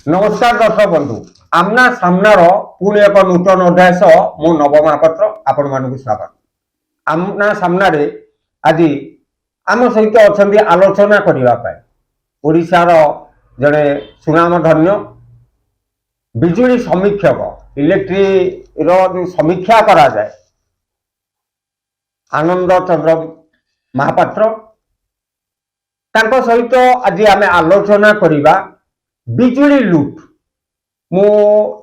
नमस्कार दर्शक बंधु आमना सामनार पुणी एक नूतन अध्याय सह मु नव महापात्र आपण मानक स्वागत। आमना सामने आज आम सहित अच्छा आलोचना करने ओडिशार जड़े सुनामधन्य बिजुली समीक्षक इलेक्ट्री समीक्षा करा जाए आनंद चंद्र महापात्र तांको सहित आज आम आलोचना करिबा बिजुली लुट मु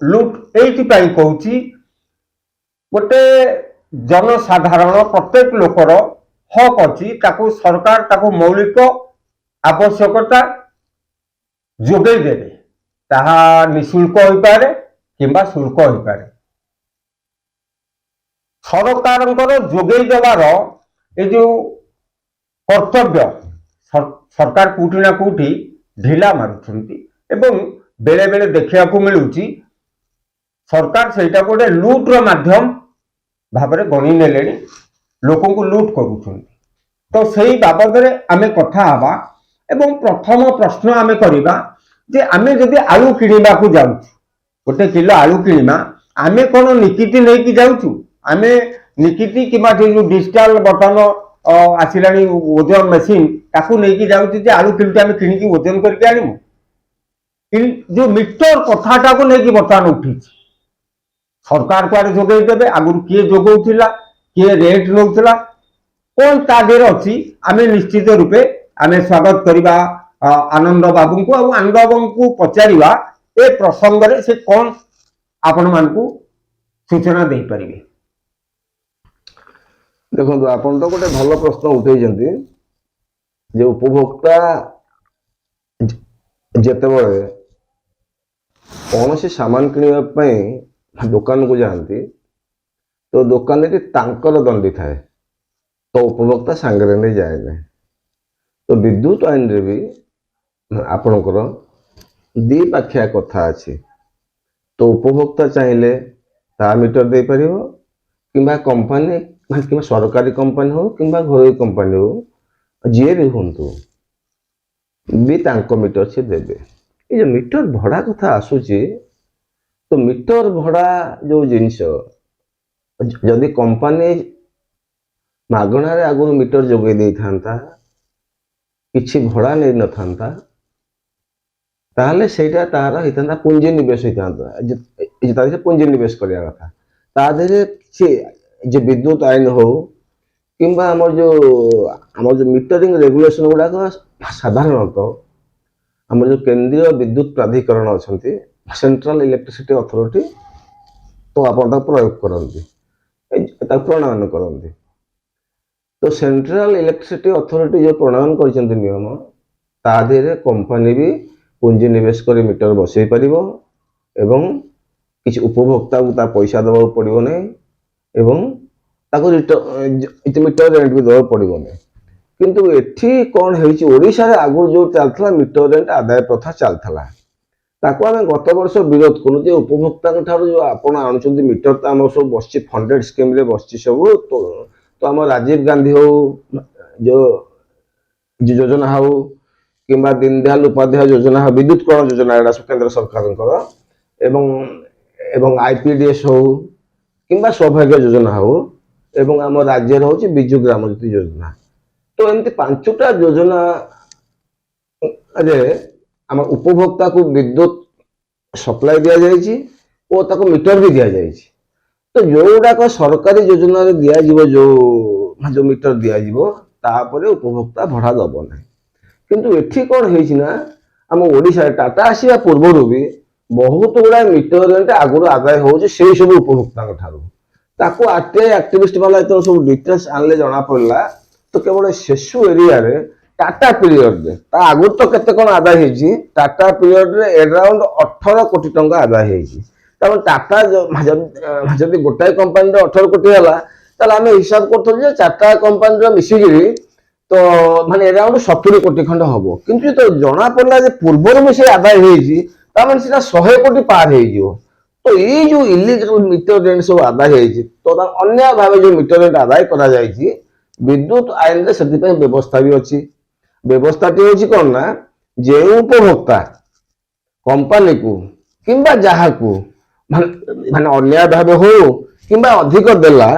लुट एइथिपाई कहूची गोटे जनसाधारण प्रत्येक लोकर हक अच्छी ताकू सरकार ताकू मौलिक आवश्यकता जोगै देबे ताहा निशुल्क होई पारे किंबा शुल्क होई पारे सरकारंकर जोगै देवार ए जो कर्तव्य सरकार कोठी ना कोठी ढिला मारुछंती एवं बेले बेले देखा मिलूची सरकार सेटा गोटे लुट्र माध्यम भाव में गणी ने लोक लुट कर तो सही बाबद आमे कथा हवा एवं प्रथम प्रश्न आमे करिबा जे आमे जदि आलू किनिबा को जाउछु गोटे किलो आलू किनिबा आमे कोन निकिति नै कि जाउछु आमे निकिति किबा जो डिजिटल बटन आसिलानी ओजन मशीन ताकू नै कि जाउछु जे आलू किलो आमे किनि कि ओजन करके आनिमु जो मीटर कथाटा को लेकिन बर्तमान उठी सरकार कुआडे जोगई देबे आगुर किए जोगौथिला किए रेट नौथिला कौन तादेर अच्छी आम निश्चित रूपे आम स्वागत करवा आनंद बाबू को आनंद बाबू को पचारिबा ए प्रसंग रे से कौन आपण मानकू सूचना दे परिबे। देखो आपण तो गोटे भल प्रश्न उठे जे उपभोक्ता जेतेबेले कौन से सामान किणवाई दुकान को जाती तो दुकान रे तांकर दंडी थाए तो उपभोक्ता सांगरे नहीं जाए ना तो विद्युत आईन रे भी आपणकर द्विपाखिया कथा अच्छी तो उपभोक्ता चाहिए ता मीटर दे परियो किंबा कंपनी कि सरकारी कंपनी हो किंबा घरोई कंपनी हो जी भी हूँ भी तांको मीटर से देवे ये जो मीटर भड़ा कथा आसूची तो मीटर भड़ा जो जिनस जदि कंपनी मागणार आगुरी मीटर जोगे दे था किछि भड़ा नहीं न था ताहले सेटा तार होता पुंजी निवेश होता से पुंजी निवेश करया कथा ता देहरे किछि जे विद्युत आईन हो किंबा हमर जो मीटरिंग रेगुलेशन गुड़ाक साधारणतः आम जो केंद्रीय विद्युत प्राधिकरण अच्छा सेंट्रल इलेक्ट्रिसिटी अथॉरिटी तो आप प्रयोग करती प्रणयन करती तो सेंट्रल इलेक्ट्रिसिटी अथॉरिटी जो प्रणयन कर नियम ता देहरे कंपनी भी पुंजी निवेश कर मीटर बसई पार एवं किसी उपभोक्ता को पैसा देवा पड़ो ना एवं मीटर रेंट भी देवा पड़ो ना किंतु एठी कौन होड़शा आगु जो चलता मीटर रेंट आदाय प्रथा चलता ताको आम गत वर्ष विरोध करूँ उपभोक्ता जो आपण आणुंट मीटर तो आम सब बस फंडेड स्कीम रे बस सब तो आम राजीव गांधी हो जो योजना हो कि दीनदयाल उपाध्याय योजना हो विद्युतकरण योजना एटा केंद्र सरकार एवं आईपीडीएस हो कि सौभाग्य योजना हो एवं आम राज्य हूँ बिजु ग्राम ज्योति योजना तो एमती पांचटा योजना रे आम उपभोक्ता को विद्युत सप्लाई दि जाइए और ताको मीटर भी दि जाइए तो जोड़ाक सरकारी योजना रे दिया जीवो जो मीटर दिया जीवो तापरे उपभोक्ता भड़ा दब ना किंतु एठी कौन है आम ओडिशा टाटा आसिया पूर्वर भी बहुत गुड़ा मीटर रेंट आगुरी आदाय हो सब उपभोक्ता ताको आरटीआई एक्टिविस्ट वाला जो सब डिटेल्स आनले जना पड़ला तो केवल शेषु एरिया रे टाटा पीरियड रे ता आगु तो केते कोन आदाय हेजी टाटा पीरियड रे अराउंड 18 कोटी टंका आदाय हेजी तब टाटा जदि गोटाई कंपनी रे 18 कोटी हला ताले आमे हिसाब करथो जे टाटा कंपनी रे मिसिगिरी तो माने अराउंड 70 कोटी खंड हबो किंतु तो जना पड़ला जे पूर्वर में से आदाय हेजी ता माने सेटा 100 कोटी पार हेजियो तो ये जो इलीगल मीटर रेंट सब आदाय हेजी तो अन्य भाव जो मीटर रेंट आदाय करा जायछि विद्युत आईन से व्यवस्था भी अच्छी व्यवस्था टी हूँ कौन ना जो उपभोक्ता कंपनी को किंबा जहाँ को माने अन्याय भाव हो किंबा अधिक देला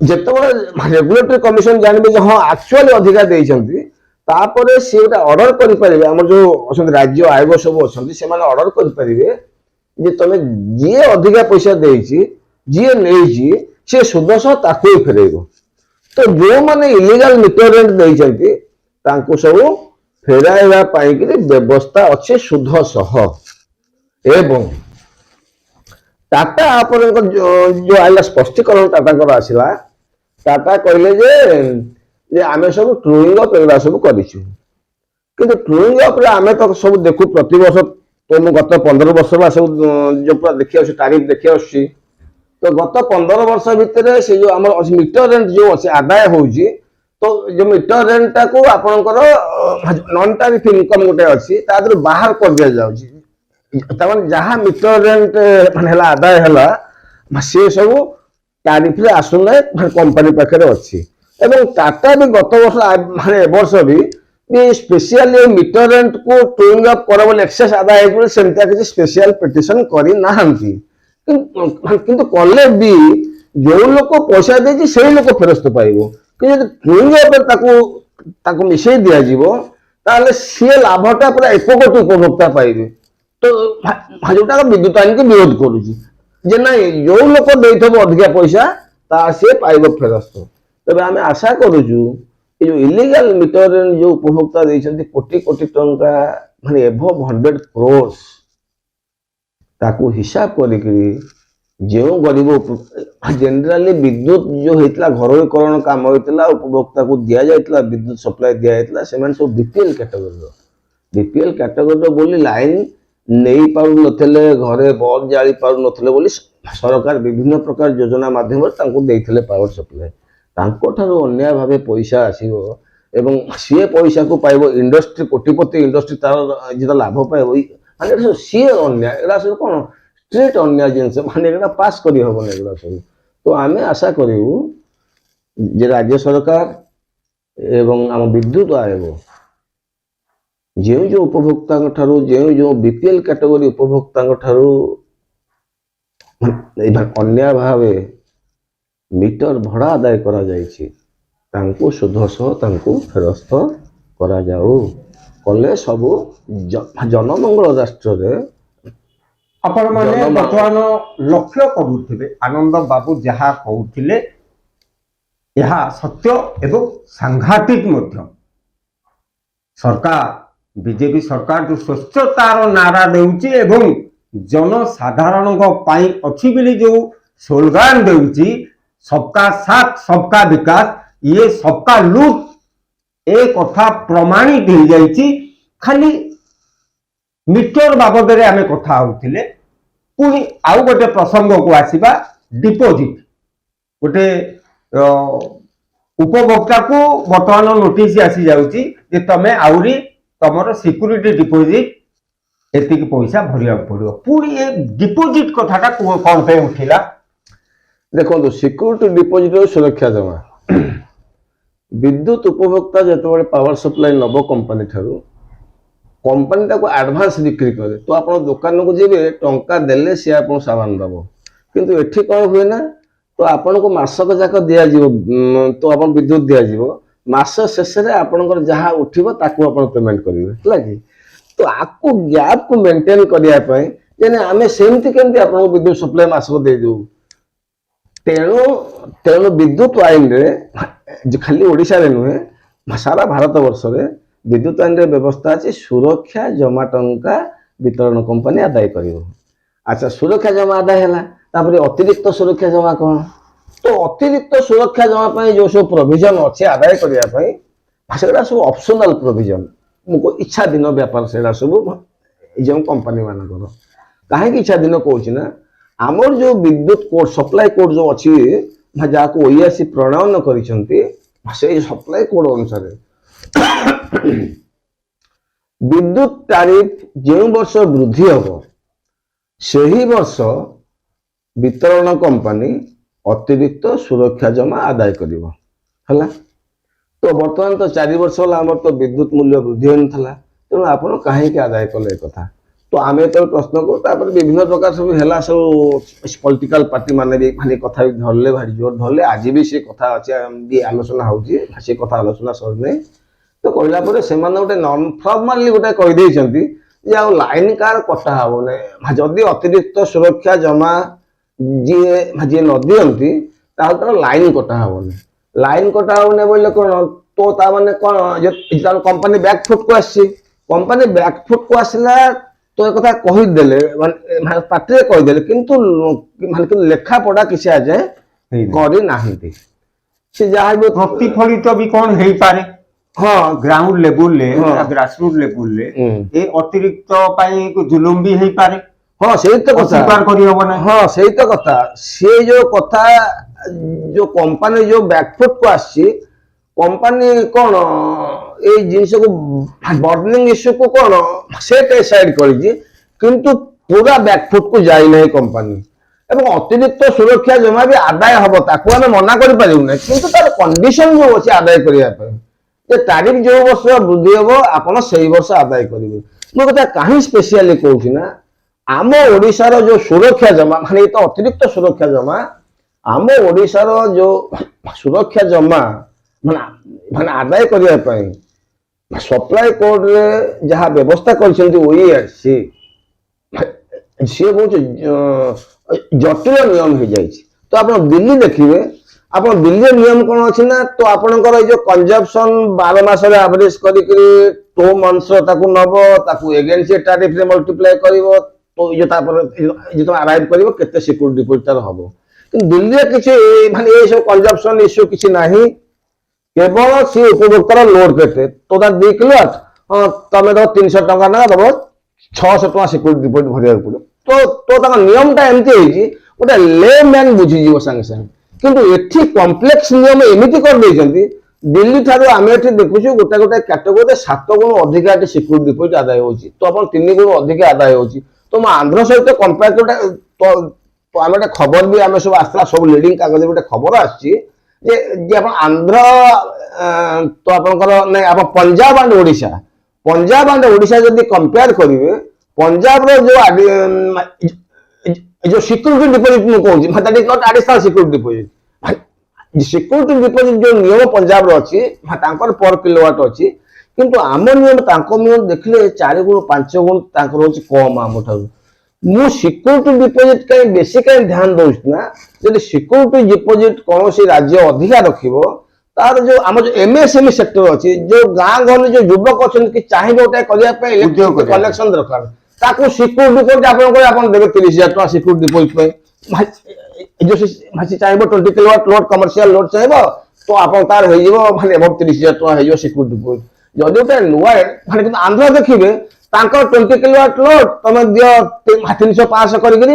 जितेबाला रेगुलेटरी कमिशन जानवे हाँ एक्चुअली अधिका देइछंती तापरे सी गोटे ऑर्डर करि परिबे हमर जो अछंती राज्य आयोग सब अछंती से माने ऑर्डर करि परिबे जे तमे जे अधिका पैसा देइछि जे नेइछि से सुद सह ताको ही फेरेइबो। तो जो माने इलीगल मीटर रेंट देइछंती तांको सब फेराइबा पाई कि व्यवस्था अच्छे सुध सह एवं टाटा आपन जो आइला स्पष्टीकरण टाटा आसला टाटा कहले जे आमे सब ट्रूइंग अप एगुड़ा सब करिछु किंतु ट्रूइंग अप रे आमे तो सब देखु प्रति वर्ष तो मु गत 15 वर्ष ला सब जो पूरा देखि आछी तारीख देखि आछी तो गत 15 वर्ष भितर से जो हमर मीटर रेंट जो अछि आदाय होउची तो जो मीटर रेंट टा को आपनकर नॉन टैरिफ इनकम गोटे अछि तादर बाहर कर दिया जाउची तमन जहां मीटर रेंट माने हला आदाय हला से सब टैरिफ रे आसुना कंपनी पाखरे अछि एवं टाटा भी गत वर्ष माने वर्ष भी स्पेशली मीटर रेंट को ट्रूइंग अप कर बोले एक्सेस आदाय हो सेमता किसी स्पेशल पिटिशन करी नाहंती किंतु कले भी जो लोक पैसा देछि सेही लोक फेरस्त पाइबो कि यदि ट्रूइंग अप ताको ताको मिसै दिया जीवो ताले से लाभटा पूरा 1 कोटी उपभोक्ता पाइबे तो जोटा विद्युत आईन के विरोध करुछि जे नहीं जो लोक देइथबो अधिका पैसा ता से पाइबो फेरस्त तबे आमे आशा करूछु ये जो इलीगल मीटर रेंट जो उपभोक्ता देइछन्ति कोटी कोटी टंका माने एभव 100 करोड़ ताको हिसाब करिकरी जो गरीब जनरली विद्युत जो हेतला घरोईकरण काम होइतला उपभोक्ता को दिया जाइतला विद्युत सप्लाई दिया जाइतला सेमान सब बीपीएल कैटेगरी बोली लाइन नहीं पारु नथले घरे बल्ब जाली पारु नथले बोली सरकार विभिन्न प्रकार योजना माध्यम तांको देइथले पावर सप्लाई तांको ठारो अन्याय भावे पैसा आसीबो एवं सी पैसा को पाइबो इंडस्ट्री कोटिपति इंडस्ट्री तार जेटा लाभ पाइबो माने सी अन्याय एला सब कोन स्ट्रेट अन्याय जिनस माने एटा पास करी हबो ने एला सब तो आमे आशा करिवु जे राज्य सरकार एवं आम विद्युत आयोग जो उपभोक्ता ठारू जो बीपीएल कैटेगरी उपभोक्ता ठारू अन्याय भावे मीटर भड़ा आदाय करा जाइछि तांको सुध सह तांको फेरस्त करा जाऊ कले सब जनमंगल राष्ट्र रे आपण माने वर्तमान लक्ष्य करूथिबे आनंद बाबू जहा कहउथिले यहा सत्य एवं सांघातिक मध्य सरकार बीजेपी सरकार जो स्वच्छतार नारा देउची एवं जनसाधारण पाई अच्छी बोली जो स्लोगान देउची सबका साथ सबका विकास ये सबका लूट एक कथा प्रमाणित हो जाइए खाली मीटर बाबद रे आमे कथा होतिले पुनी आउ गोटे प्रसंग को आसीबा डिपोजिट गोटे उपभोक्ता को वर्तमान नोटिस आसी जाउची जे तमे आउरी तमर सिक्यूरिटी डिपोजिट एति पैसा भरिया पड़ो पुनी ए डिपोजिट कथाटा कोन पे उठिला देखो सिक्यूरिटी डिपोजिट सुरक्षा जमा विद्युत उपभोक्ता जो पावर सप्लाई नब कंपनी ठारू कंपनी टाको एडवांस बिक्री करे तो आप दुकान को जीवे टंका देले सी आप सामान दब किंतु एठी कौन हुए ना तो आपन को मासक जाक दिया तो आप विद्युत दिया मास शेष आपंकर जहाँ उठिबो ताको आपण पेमेंट करेंगे है कि तो आपको गैप को मेंटेन करने आम सेमती केमती आप विद्युत सप्लाई मासक दे दू तेणु तेणु विद्युत आईन रे खाली ओडिशा रे नुहे सारा भारत वर्ष रे विद्युत आईन रे व्यवस्था अच्छी सुरक्षा जमा टंका वितरण कंपनी आदाय करिवो। अच्छा सुरक्षा जमा आदाय है अतिरिक्त सुरक्षा जमा कौन तो अतिरिक्त सुरक्षा जमा पाई जो सब प्रोविजन अच्छे आदाय करने सब ऑप्शनल प्रोविजन मुझको इच्छा दिन व्यापार से सब जो कंपनी मानकर कहीं इच्छा दिन कौन ना आमर जो विद्युत कोड सप्लाई कोड जो अच्छी जहाँ को ओईआरसी प्रणयन कर सप्लाई कोड अनुसार विद्युत तारीफ जो वर्ष वृद्धि हम से ही वर्ष वितरण कंपनी अतिरिक्त सुरक्षा जमा आदाय करिवो हला तो वर्तमान तो 4 वर्ष होला हमर तो विद्युत मूल्य वृद्धि होन थला ତେଣୁ ଆପଣ କାହିଁକି ଆଦାୟ କଲେ ଏ କଥା? ତ ଆମେ ତ ପ୍ରଶ୍ନ କରୁ, ତାପରେ ବିଭିନ୍ନ ପ୍ରକାର ସବୁ ହେଲା, ସବୁ ପଲିଟିକାଲ ପାର୍ଟି ମାନେ ବି ମାନେ କଥା ବି ଧରିଲେ, ଭାରି ଜୋର ଧରିଲେ। ଆଜି ବି ସେ କଥା ଅଛି, ବି ଆଲୋଚନା ହଉଛି, ସେ କଥା ଆଲୋଚନା ସରିନାହିଁ। ତ କହିଲା ପରେ ସେମାନେ ଗୋଟେ ନନ୍ ଫର୍ମାଲି ଗୋଟେ କହିଦେଇଛନ୍ତି ଯେ ଆଉ ଲାଇନ କାହାର କଟା ହବ ନାହିଁ, ଯଦି ଅତିରିକ୍ତ ସୁରକ୍ଷା ଜମା ଯିଏ ଯିଏ ନ ଦିଅନ୍ତି ତାହେଲେ ତାର ଲାଇନ କଟା ହବନି। ଲାଇନ କଟା ହବନି ବୋଇଲେ କଣ? ତ ତା ମାନେ କଣ, କମ୍ପାନୀ ବ୍ୟାକଫୁଟ୍ କୁ ଆସିଛି। କମ୍ପାନୀ ବ୍ୟାକଫୁଟ୍ କୁ ଆସିଲା ତ ଏ କଥା କହିଦେଲେ, ମାନେ ପାଟିରେ କହିଦେଲେ, କିନ୍ତୁ ଲେଖା ପଢା କିଛି ଆଯାଏ କରିନାହାନ୍ତି। ସେ ଯାହା ବି ପ୍ରତିଫଳିତ ବି କଣ ହେଇପାରେ? ହଁ, ଗ୍ରାଉଣ୍ଡ ଲେବୁଲରେ, ହଁ। ଗ୍ରାସରୁଟ ଲେବୁଲରେ ଏ ଅତିରିକ୍ତ ପାଇଁ ଜୁଲୁମ ବି ହେଇପାରେ। ହଁ, ସେଇ ତ କଥା, ଅସ୍ୱୀକାର କରିହବ ନାହିଁ। ହଁ ସେଇ ତ କଥା। ସେ ଯୋଉ କଥା, ଯୋଉ କମ୍ପାନୀ ଯୋଉ ବ୍ୟାକଫୁଟ୍ କୁ ଆସିଛି, କମ୍ପାନୀ କଣ ଏଇ ଜିନିଷକୁ ବର୍ନିଂ ଇସ୍ୟୁକୁ କଣ ସେ ସାଇଡ କରିଛି, କିନ୍ତୁ ପୁରା ବ୍ୟାକଫୁଟ୍ କୁ ଯାଇନାହିଁ କମ୍ପାନୀ। ଏବଂ ଅତିରିକ୍ତ ସୁରକ୍ଷା ଜମା ବି ଆଦାୟ ହବ, ତାକୁ ଆମେ ମନା କରିପାରିବୁ ନାହିଁ, କିନ୍ତୁ ତାର କଣ୍ଡିସନ ଯୋଉ ଅଛି ଆଦାୟ କରିବା ପାଇଁ, ଯେ ତାରିଖ ଯୋଉ ବର୍ଷ ବୃଦ୍ଧି ହବ ଆପଣ ସେଇ ବର୍ଷ ଆଦାୟ କରିବେ। ମୁଁ କଥା କାହିଁ ସ୍ପେସିଆଲି କହୁଛି ନା, ଆମ ଓଡିଶାର ଯୋଉ ସୁରକ୍ଷା ଜମା, ମାନେ ଏ ତ ଅତିରିକ୍ତ ସୁରକ୍ଷା ଜମା, ଆମ ଓଡିଶାର ଯୋଉ ସୁରକ୍ଷା ଜମା ମାନେ ଆଦାୟ କରିବା ପାଇଁ ସପ୍ଲାଇ କୋର୍ଟରେ ଯାହା ବ୍ୟବସ୍ଥା କରିଛନ୍ତି OERC, ସିଏ ବହୁତ ଜଟିଳ ନିୟମ ହେଇଯାଇଛି। ତ ଆପଣ ଦିଲ୍ଲୀ ଦେଖିବେ, ଆପଣ ଦିଲ୍ଲୀର ନିୟମ କଣ ଅଛି ନା, ତ ଆପଣଙ୍କର ଏଇ ଯୋଉ କନଜମ୍ପସନ 12 ମାସରେ ଆଭରେଜ କରିକି 2 months ତାକୁ ନବ, ତାକୁ ଏଗେନ୍ ସେ ଟାରିଫରେ ମଲ୍ଟିପ୍ଲାଏ କରିବ, ତ ଏଇ ଯୋଉ ତାପରେ ତମେ ଆରାଇଭ କରିବ କେତେ ସିକ୍ୟୁରିଟି ଡିପୋଜିଟ୍ ତାର ହବ। କିନ୍ତୁ ଦିଲ୍ଲୀରେ କିଛି ମାନେ ଏଇ ସବୁ କନଜମ୍ପସନ ଇସ୍ୟୁ କିଛି ନାହିଁ। କେବଳ ସେ ଉପଭୋକ୍ତାର ଲୋଡ କେତେ, ତ 2 କିଲୋୱାଟ, ହଁ ତମେ ଦବ 300 ଟଙ୍କା ନା ଦବ 600 ଟଙ୍କା ସିକ୍ୟୁରିଟି ଡିପୋଜିଟ୍ ଭରିବାକୁ ପଡିବ। ତ ତାଙ୍କ ନିୟମଟା ଏମିତି ହେଇଛି, ଗୋଟେ ଲେ ମ୍ୟାନ ବୁଝିଯିବ ସାଙ୍ଗେ ସାଙ୍ଗେ। କିନ୍ତୁ ଏଠି କମ୍ପ୍ଲେକ୍ସ ନିୟମ ଏମିତି କରିଦେଇଛନ୍ତି, ଦିଲ୍ଲୀ ଠାରୁ ଆମେ ଏଠି ଦେଖୁଛୁ ଗୋଟେ ଗୋଟେ କ୍ୟାଟେଗୋରୀରେ 7 ଗୁଣ ଅଧିକା ଏଠି ସିକ୍ୟୁରିଟି ଡିପୋଜିଟ୍ ଆଦାୟ ହଉଛି, ତ ଆପଣ 3 ଗୁଣ ଅଧିକା ଆଦାୟ ହଉଛି। ତ ମୁଁ ଆନ୍ଧ୍ର ସହିତ କମ୍ପେୟାର ଗୋଟେ, ତ ଆମେ ଗୋଟେ ଖବର ବି ଆମେ ସବୁ ଆସିଥିଲା, ସବୁ ଲିଡିଂ କାଗଜରେ ଗୋଟେ ଖବର ଆସିଛି ଯେ ଆପଣ ଆନ୍ଧ୍ର ତ ଆପଣଙ୍କର ନାଇଁ, ଆପଣ ପଞ୍ଜାବ ଆଣ୍ଡ ଓଡ଼ିଶା, ପଞ୍ଜାବ ଆଣ୍ଡ ଓଡ଼ିଶା ଯଦି କମ୍ପେୟାର କରିବେ, ପଞ୍ଜାବର ଯୋଉ ସିକ୍ୟୁରିଟି ଡିପୋଜିଟ୍ ମୁଁ କହୁଛି, that is not additional security deposit, security deposit ଯୋଉ ନିୟମ ପଞ୍ଜାବର ଅଛି, ତାଙ୍କର ପର କିଲୋୱାଟ ଅଛି, କିନ୍ତୁ ଆମ ନିୟମ ତାଙ୍କ ନିୟମ ଦେଖିଲେ 4 ଗୁଣ 5 ଗୁଣ ତାଙ୍କର ହଉଛି କମ ଆମ ଠାରୁ। ମୁଁ ସିକ୍ୟୁରିଟି ଡିପୋଜିଟ୍ କାହିଁ ବେଶୀ କାହିଁ ଧ୍ୟାନ ଦଉଛି ନା, ଯଦି ସିକ୍ୟୁରିଟି ଡିପୋଜିଟ୍ କୌଣସି ରାଜ୍ୟ ଅଧିକା ରଖିବ, ତାର ଯୋଉ ଆମର ଯୋଉ MSME ସେକ୍ଟର ଅଛି, ଯୋଉ ଗାଁ ଗହଳି ଯୋଉ ଯୁବକ ଅଛନ୍ତି କି ଚାହିଁବେ ଗୋଟେ କରିବା ପାଇଁ ଇଲେକ୍ଟ୍ରିସିଟି କଲେକ୍ସନ ଦରକାର, ତାକୁ ସିକ୍ୟୁରିଟି ଡିପୋଜିଟ୍ ଆପଣ ଦେବେ 30,000 ଟଙ୍କା ସିକ୍ୟୁରିଟି ଡିପୋଜିଟ୍ ପାଇଁ। ଚାହିଁବ 20 କିଲୋୱାଟ ଲୋଡ, କମର୍ସିଆଲ ଲୋଡ ଚାହିଁବ, ତ ଆପଣ ତାର ହେଇଯିବ ମାନେ ଏବଂ 30,000 ଟଙ୍କା ହେଇଯିବ ସିକ୍ୟୁରିଟି ଡିପୋଜିଟ୍। ଯଦି ଗୋଟେ ନୂଆ ମାନେ କିନ୍ତୁ ଆନ୍ଧ୍ର ଦେଖିବେ, ତାଙ୍କର 20 କିଲୋୱାଟ ଲୋଡ ତମେ ଦିଅ 300-500 କରିକିରି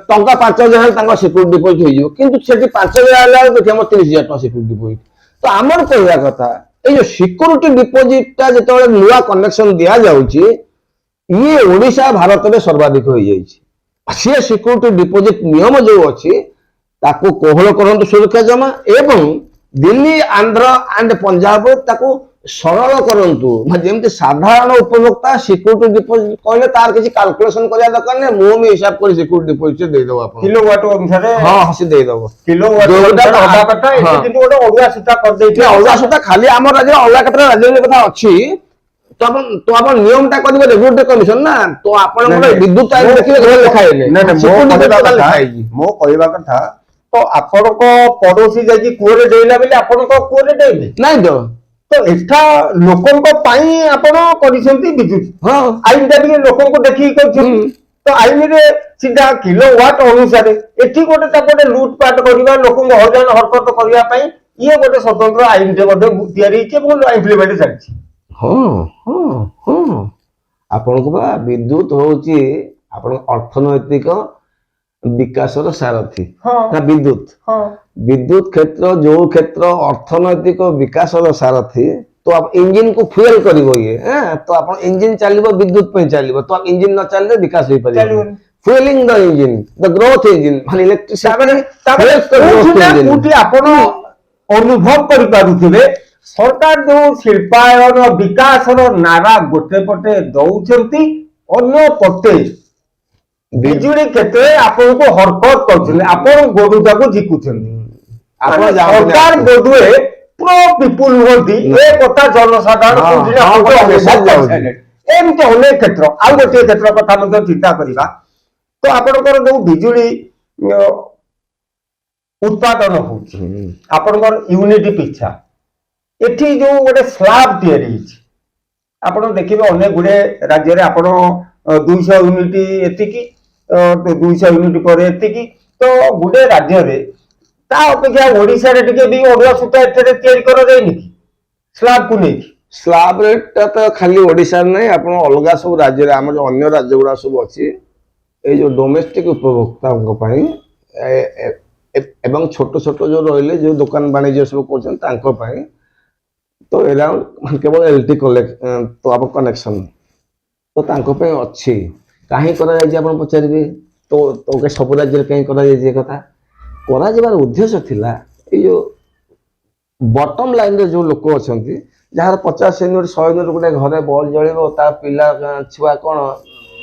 ଟଙ୍କା 5,000 ତାଙ୍କ ସିକ୍ୟୁରିଟି ଡିପୋଜିଟ୍ ହେଇଯିବ, କିନ୍ତୁ ସେଠି 5,000 ହେଲା ବେଳକୁ ଏଠି ଆମର 30,000 ଟଙ୍କା ସିକ୍ୟୁରିଟି ଡିପୋଜିଟ୍। ତ ଆମର କହିବା କଥା, ଏଇ ଯୋଉ ସିକ୍ୟୁରିଟି ଡିପୋଜିଟ୍ ଟା ଯେତେବେଳେ ନୂଆ କନେକ୍ସନ ଦିଆଯାଉଛି, ଇଏ ଓଡ଼ିଶା ଭାରତରେ ସର୍ବାଧିକ ହେଇଯାଇଛି। ସିଏ ସିକ୍ୟୁରିଟି ଡିପୋଜିଟ୍ ନିୟମ ଯୋଉ ଅଛି ତାକୁ କୋହଳ କରନ୍ତୁ ସୁରକ୍ଷା ଜମା, ଏବଂ ଦିଲ୍ଲୀ, ଆନ୍ଧ୍ର ଆଣ୍ଡ ପଞ୍ଜାବ ତାକୁ ସରଳ କରନ୍ତୁ, ଯେମିତି ସାଧାରଣ ଉପଭୋକ୍ତା ସିକ୍ୟୁରିଟି ଡିପୋଜିଟ୍ କହିଲେ ତାର କିଛି କାଲକୁଲେସନ କରିବା ଦରକାର ନାହିଁ, ମୁଁ ହିସାବ କରି ସିକ୍ୟୁରିଟି ଡିପୋଜିଟ୍ ଦେଇଦବ ଆପଣ କିଲୋୱାଟ ଅନୁସାରେ। ହଁ ସେ ଦେଇଦବ କିଲୋୱାଟ ଅନୁସାରେ ହବା କଥା, ଏଠି କିନ୍ତୁ ଗୋଟେ ଅଡୁଆ ସୂତା କରିଦେଇଛି। ଅଲଗା ସୂତା ଖାଲି ଆମ ରାଜ୍ୟରେ ଅଲଗା କେତେଟା ରାଜ୍ୟରେ କଥା ଅଛି, ତ ଆପଣ ନିୟମଟା କରିବେ ରେଗୁଲେଟରୀ କମିଶନ ନା, ତ ଆପଣଙ୍କର ବିଦ୍ୟୁତ ଆଇନ ଦେଖିଲେ ଲେଖା ହେଇନି, ମୋ କହିବା କଥା, ତ ଆପଣଙ୍କ ପଡୋଶୀ ଯାଇକି କୂଅରେ ଡେଇଁଲା ବୋଲି ଆପଣଙ୍କ କୂଅରେ ଡେଇଁଲେ ନାଇଁ ତ ଏଠା ଲୋକଙ୍କ ପାଇଁ ଆପଣ କରିଛନ୍ତି ବିଦ୍ୟୁତ। ହଁ, ଆଇନଟା ଟିକେ ଲୋକଙ୍କୁ ଦେଖିକି କରିଛନ୍ତି, ତ ଆଇନରେ ସିଧା କିଲୋୱାଟ ଅନୁସାରେ ଏଠି ଗୋଟେ ତାପରେ ଲୁଟପାଟ କରିବା, ଲୋକଙ୍କୁ ହଇରାଣ ହରକତ କରିବା ପାଇଁ ଇଏ ଗୋଟେ ସ୍ୱତନ୍ତ୍ର ଆଇନଟେ ମଧ୍ୟ ତିଆରି ହେଇଛି ଏବଂ ଇମ୍ପ୍ଲିମେଣ୍ଟ ଚାଲିଛି। ହଁ ହଁ ହଁ, ଆପଣଙ୍କୁ ବା ବିଦ୍ୟୁତ ହଉଛି ଆପଣଙ୍କ ଅର୍ଥନୈତିକ ବିକାଶର ସାରଥୀ ନା ବିଦ୍ୟୁତ। ବିଦ୍ୟୁତ କ୍ଷେତ୍ର ଯୋଉ କ୍ଷେତ୍ର ଅର୍ଥନୈତିକ ବିକାଶର ସାରଥୀ, ତ ଇଞ୍ଜିନ କୁ ଫୁଏଲ କରିବ ଇଏ, ତ ଆପଣ ଇଞ୍ଜିନ ଚାଲିବ ବିଦ୍ୟୁତ ପାଇଁ ଚାଲିବ, ତ ଇଞ୍ଜିନ ନ ଚାଲିଲେ ବିକାଶ ହେଇପାରିବ। ଫୁଏଲିଂ ଦ ଇଞ୍ଜିନ, ଦ ଗ୍ରୋଥ ଇଞ୍ଜିନ, ମାନେ ଇଲେକ୍ଟ୍ରିସିଟି କୋଉଠି ଆପଣ ଅନୁଭବ କରିପାରୁଥିବେ सरकार जो शिल्पायन विकास नारा गोटे पटे दौरान अन्य पटे बिजुली क्षेत्र में आपन को हरकत कर गोरुदा को झिकुछन सरकार बोधुए प्रो पिपुल होती ए कथा जनसाधारण एमती अनेक क्षेत्र आउ गोटे क्षेत्र कथा चिंता करवा तो आपनकर जो बिजुली उत्पादन होकर यूनिट पिछा एठी जो गोटे स्लाब तैयारी आपण देखिए अनेक गुड़े राज्य में आपण 200 यूनिट एतिकी 200 यूनिट पर एतिकी तो गुड़े राज्य रे ता अपेक्षा ओडिसा रे टिके भी ओडुआ सूता एथे तैयारी करा जाय नि स्लाब को नहीं स्लाब रेट तो खाली ओडिसा नहीं आपण अलगा सब राज्य रे हमर अन्य राज्य गुड़ा सब अछि ए जो डोमेस्टिक उपभोक्ताओं पई एवं छोट छोट जो रहिले जो दुकान वाणिज्य सब करछन तांको पई तो अराउंड केवल एलटी तो आप कनेक्शन तो तांको पे अच्छी कहीं करा जाय आपण पचारिबे तो के सब राज्य रे कहीं करा जाय कथा करा जबार उद्देश्य थिला ए जो बॉटम लाइन रे जो लोक अछंती जहार 50 यूनिट 100 यूनिट गुटे घरे बॉल जळिबो ता पिला छुआ कोन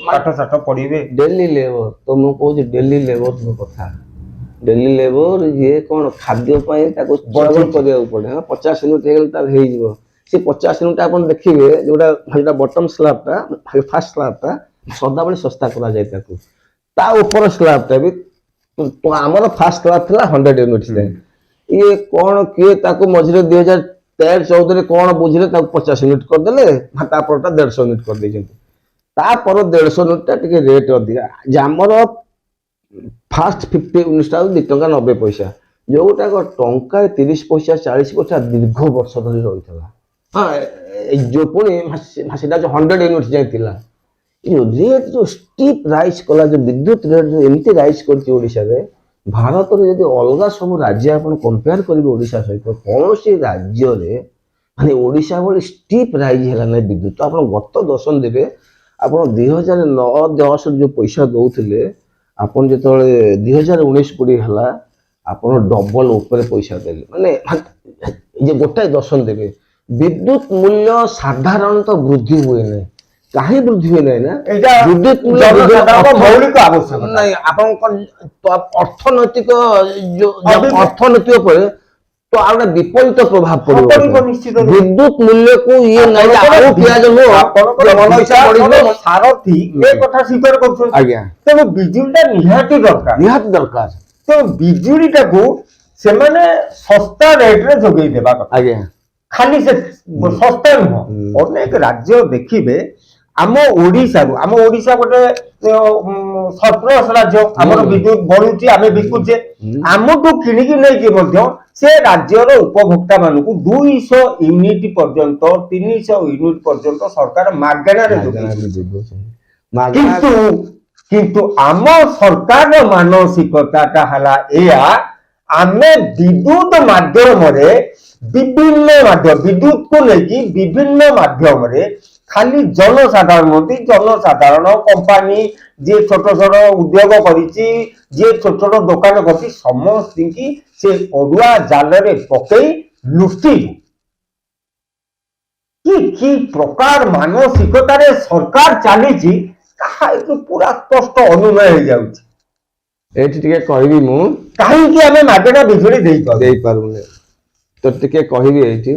पाठ साठ पढिबे डेली लेबर तो मु कहू डेली लेबर तो कथा डेली लेबर ये कौन खाद्य स्ट्रगल करिया पड़े 50 यूनिट हो से 50 यूनिट आप देखिए जोटा बटम स्लैब फास्ट स्लैब सदाबले सस्ता करा जाए ता ऊपर स्लैब भी तो आमर फास्ट स्लैब था 100 यूनिट ये कौन किए ताको मझे 2013-14 कौन बुझे 50 यूनिट करदे 150 यूनिट कर दे तापर 150 यूनिट रेट अधिका आमर फास्ट 50 यूनिट 2 टंका 90 पैसा जोटा टंका 30 पैसा 40 पैसा दीर्घ वर्ष धरी रही हाँ जो पुणी 100 यूनिट जाइला रेट जो स्टीप राइज कला जो विद्युत रेट जो एमती राइज कर भारत में जब अलग सब राज्य आप कंपेयर करेंगे ओडिशा सहित कौन सी राज्य रे माने ओडिशा भाई स्टीप राइज है ना विद्युत तो आप गत दर्शन देवे आप 2009-10 जो पैसा दौले आपन जो 2019-20 है आपन डबल ऊपर पैसा देले माने ये गोटाए दर्शन देवे विद्युत मूल्य साधारणतः वृद्धि हुए ना कहीं वृद्धि हुए ना विद्युत मूल्य मौलिक आवश्यक नहीं आपन अर्थनैतिक जो अर्थनीति ऊपर तो आउट विपरीत प्रभाव पड़ो विद्युत मूल्य को ये नहीं आरो प्याज हो सारथी ए कथा स्वीकार करछो आज्ञा तो बिजुलीटा निहाती दरकार तो बिजुलीटा को से माने सस्ता रेट रे जोगई देबा कथा आज्ञा खाली से सस्ता नुह अनेक राज्य देखिबे आम ओडिसा गोटे सरप्लस राज्य आमर विद्युत बढ़ुची आम बिकुचे आमठू किणिकी नहीं से राज्यर उपभोक्ता मान 200 यूनिट पर्यंत 300 यूनिट पर्यंत सरकार मागणा किंतु आम सरकार मानसिकता हला एया आमे विद्युत माध्यम विभिन्न माध्यम विद्युत को लेकिन विभिन्न माध्यम खाली जनसाधारण कंपानी जे छोट छोट उद्योग करिछि जे छोट छोट दुकान करछि समस्त की से अरुआ जाल रे पकई लुटि कि प्रकार मानसिकता रे सरकार चली पूरा स्पष्ट अनुमय हो जाउछि एठी टिके कहबी मु काहे कि हमें मागणा बिजुली देई पारुने तो टिके कहबी एठी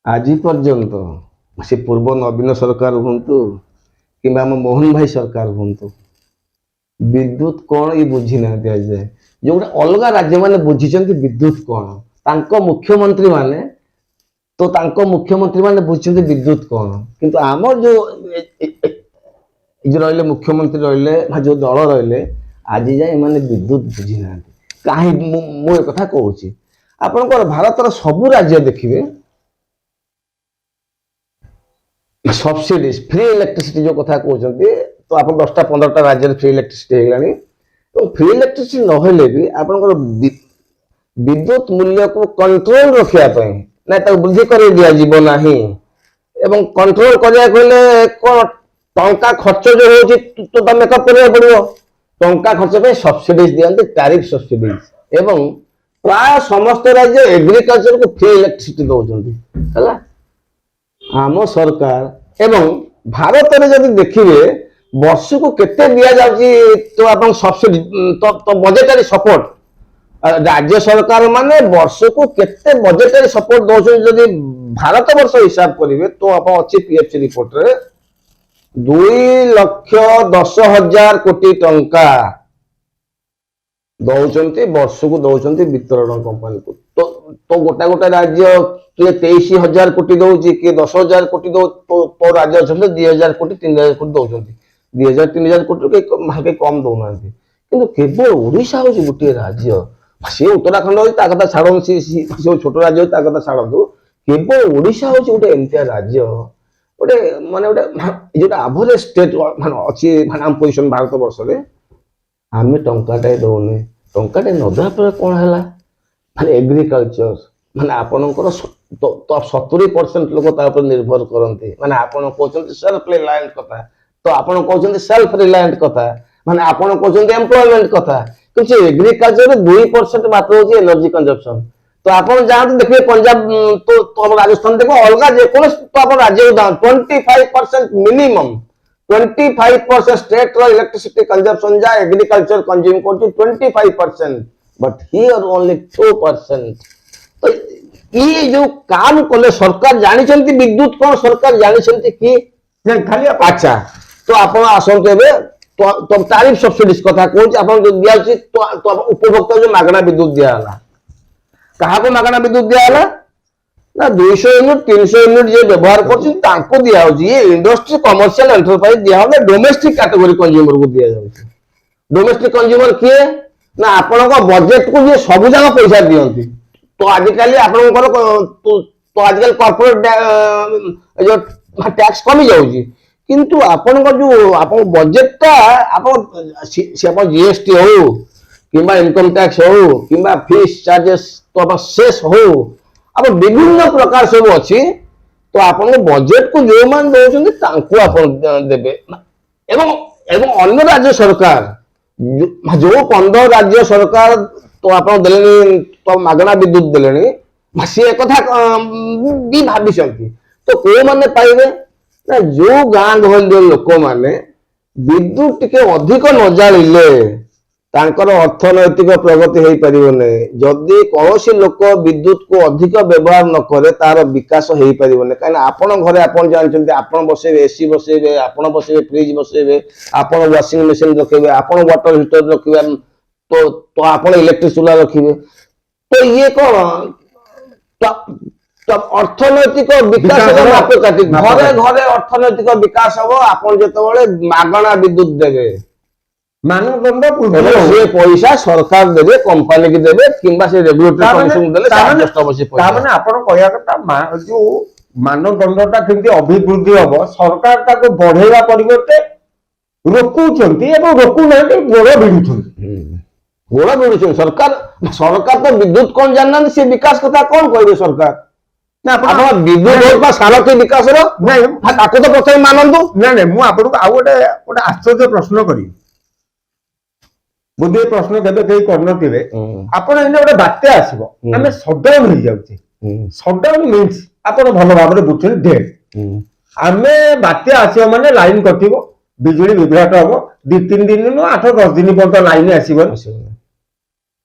आज पर्यंत से पूर्व नवीन सरकार हूँ कि मोहन भाई सरकार हूँ विद्युत कौन ये बुझी ना जाए जो गोटे अलग राज्य माने बुझी विद्युत कौन तांको मुख्यमंत्री माने तो तांको मुख्यमंत्री माने बुझी विद्युत कौन किंतु आमर जो रहिले मुख्यमंत्री रहिले जो दल रहिले आज जाए माने विद्युत बुझी ना कहीं मु कथा कहूँ आपनकर भारतर सबु राज्य देखिए सब्सिडी फ्री इलेक्ट्रिसिटी जो कथा कहते तो आप 10-15 राज्य में फ्री इलेक्ट्रिसिटी होगा तो फ्री इलेक्ट्रिसिटी नहले भी आप विद्युत मूल्य को कंट्रोल रखापी ना वृद्धि कर दिया जीव ना एवं कंट्रोल करा कौन टंका खर्च जो हो तो मेकअप करा पड़ो टंका खर्च पे सब्सिडीज दिखते टैरिफ सब्सिडीज एवं प्राय समस्त राज्य एग्रीकल्चर को फ्री इलेक्ट्रिसिटी दौरान है आम सरकार एवं भारत में जब देखिए वर्ष को केते दिया जाउची तो आपण सब्सिडी तो बजेटरी सपोर्ट राज्य सरकार माने वर्ष को केते बजेटरी सपोर्ट दौरान जदि भारत वर्ष हिसाब करेंगे तो आप अच्छी पीएफसी रिपोर्ट रे 2,10,000 कोटी टंका दौरान वर्ष को दौरान वितरण कंपनी को तो गोटा गोटा राज्य किए 23,000 कोटी दौची किए 10,000 कोटी दौ तो राज्य अच्छा 2,000 कोटी 3,000 कोटी दौरान 2,000-3,000 कोटी कम दौना कि केवल ओडिशा हूँ गोटे राज्य सी उत्तराखंड हो कथा छाड़ सी छोट राज्य हो कथा छाड़ू केवल ओडिशा हूँ गोटे एमतिया राज्य गोटे माने गोटे जो एवरेज स्टेट मान अच्छी मान आम पोजिशन भारत वर्ष में आम टंकाटे दौने टंकाटे नदा पर कौन है माने एग्रीकल्चर माने आपणकर तो 70% लोक निर्भर करते माने आपण कहते सेल्फ रिलायंट कथा तो आपण कहते सेल्फ रिलायंट कथा माने आपण कहते एम्प्लॉयमेंट कथा कि एग्रीकल्चर 2% मात्र होची एनर्जी कंजप्शन तो आपण जानते देखिए पंजाब तो राजस्थान देखो अलग जेको तो आप राज्य 25% मिनिमम 25% स्टेट रो इलेक्ट्रिसिटी कंजप्शन जा एग्रीकल्चर कंज्यूम करती 25% बट हियर ओनली 2%। तो ये जो काम कले सरकार जानी विद्युत कौन सरकार जानी कि खाली अच्छा तो आप आसतु तो तारिफ सब्सिडीज कथा कहूँ दिया तो उपभोक्ता जो मागଣା विद्युत दिया क्या मागଣା विद्युत दिया ना 200 यूनिट 300 यूनिट जो व्यवहार कर दिया इंडस्ट्री कमर्शियल एंटरप्राइज दिया डोमेस्टिक कैटेगरी कंज्यूमर को दिया डोमेस्टिक कंज्यूमर किए ना आपण बजेट को ये सब जगह पैसा दिखती तो आजिकल आपंकर तो आजिकल कॉर्पोरेट जो टैक्स कमी जाऊँगी किंतु आपंकर जो आप बजेटा आप जीएसटी हो कि इनकम टैक्स हो कि फीस चार्जेस तो आप शेष हो अब विभिन्न प्रकार सब अच्छी तो आप बजेट को जो मान दौरान देवे एवं एवं अन्य राज्य सरकार जो 15 राज्य सरकार तो आप तो मागଣା विद्युत देले सी एक भी भावी तो कौ मैंने पाइबे ना जो गाँ गहली लोक मैंने विद्युत टिके अधिक न जाइले तांकर अर्थनैतिक प्रगति हो पारे जदि कौन लोक विद्युत को अधिक व्यवहार न करे तार विकास हो पारे कहीं आपण घरे आप जानते आप बसेबे एसी बसेबे आप बसेबे फ्रिज बसेबे आप वाशिंग मशीन रखेबे आप वाटर हीटर रखिए तो आप इलेक्ट्रिक चूल्हा रखिए तो ये कौन तो अर्थनैतिक विकास मापकाठी घरे घरे अर्थनैतिक विकास हम आप जो मागଣା विद्युत देवे मानदंड से पैसा सरकार देवे कंपनी की देवे किंबा से रेगुलेटरी कमिशन देले तामाने आपण कहया कथा जो मानदंडटा केमती अभिवृद्धि हबो सरकार ताको बढ़ेवा परिवर्ते रोकुचंती एवं रोकु नाही गोड़ भिडुचंती गोड़ भिडुचंती सरकार तो विद्युत कौन जानना से विकास कथा कौन कहबे सरकार ना आपण विद्युत का सारथी विकास रो नहीं ताको तो प्रथम मानंतु ना मु आपन को आ गोटे आश्चर्य प्रश्न करी बुद्धि प्रश्न केबे कई करनथिबे आपण एने गोटे बात्या आसीबो आमे शटडाउन हो जाउची शटडाउन मींस आपण भलो भाबरे बुझछन डेड आमे बात्या आसीबो माने लाइन कटिबो बिजुली विभ्राट हबो 2-3 दिन नो 8-10 दिन पर्यंत लाइन आसीबो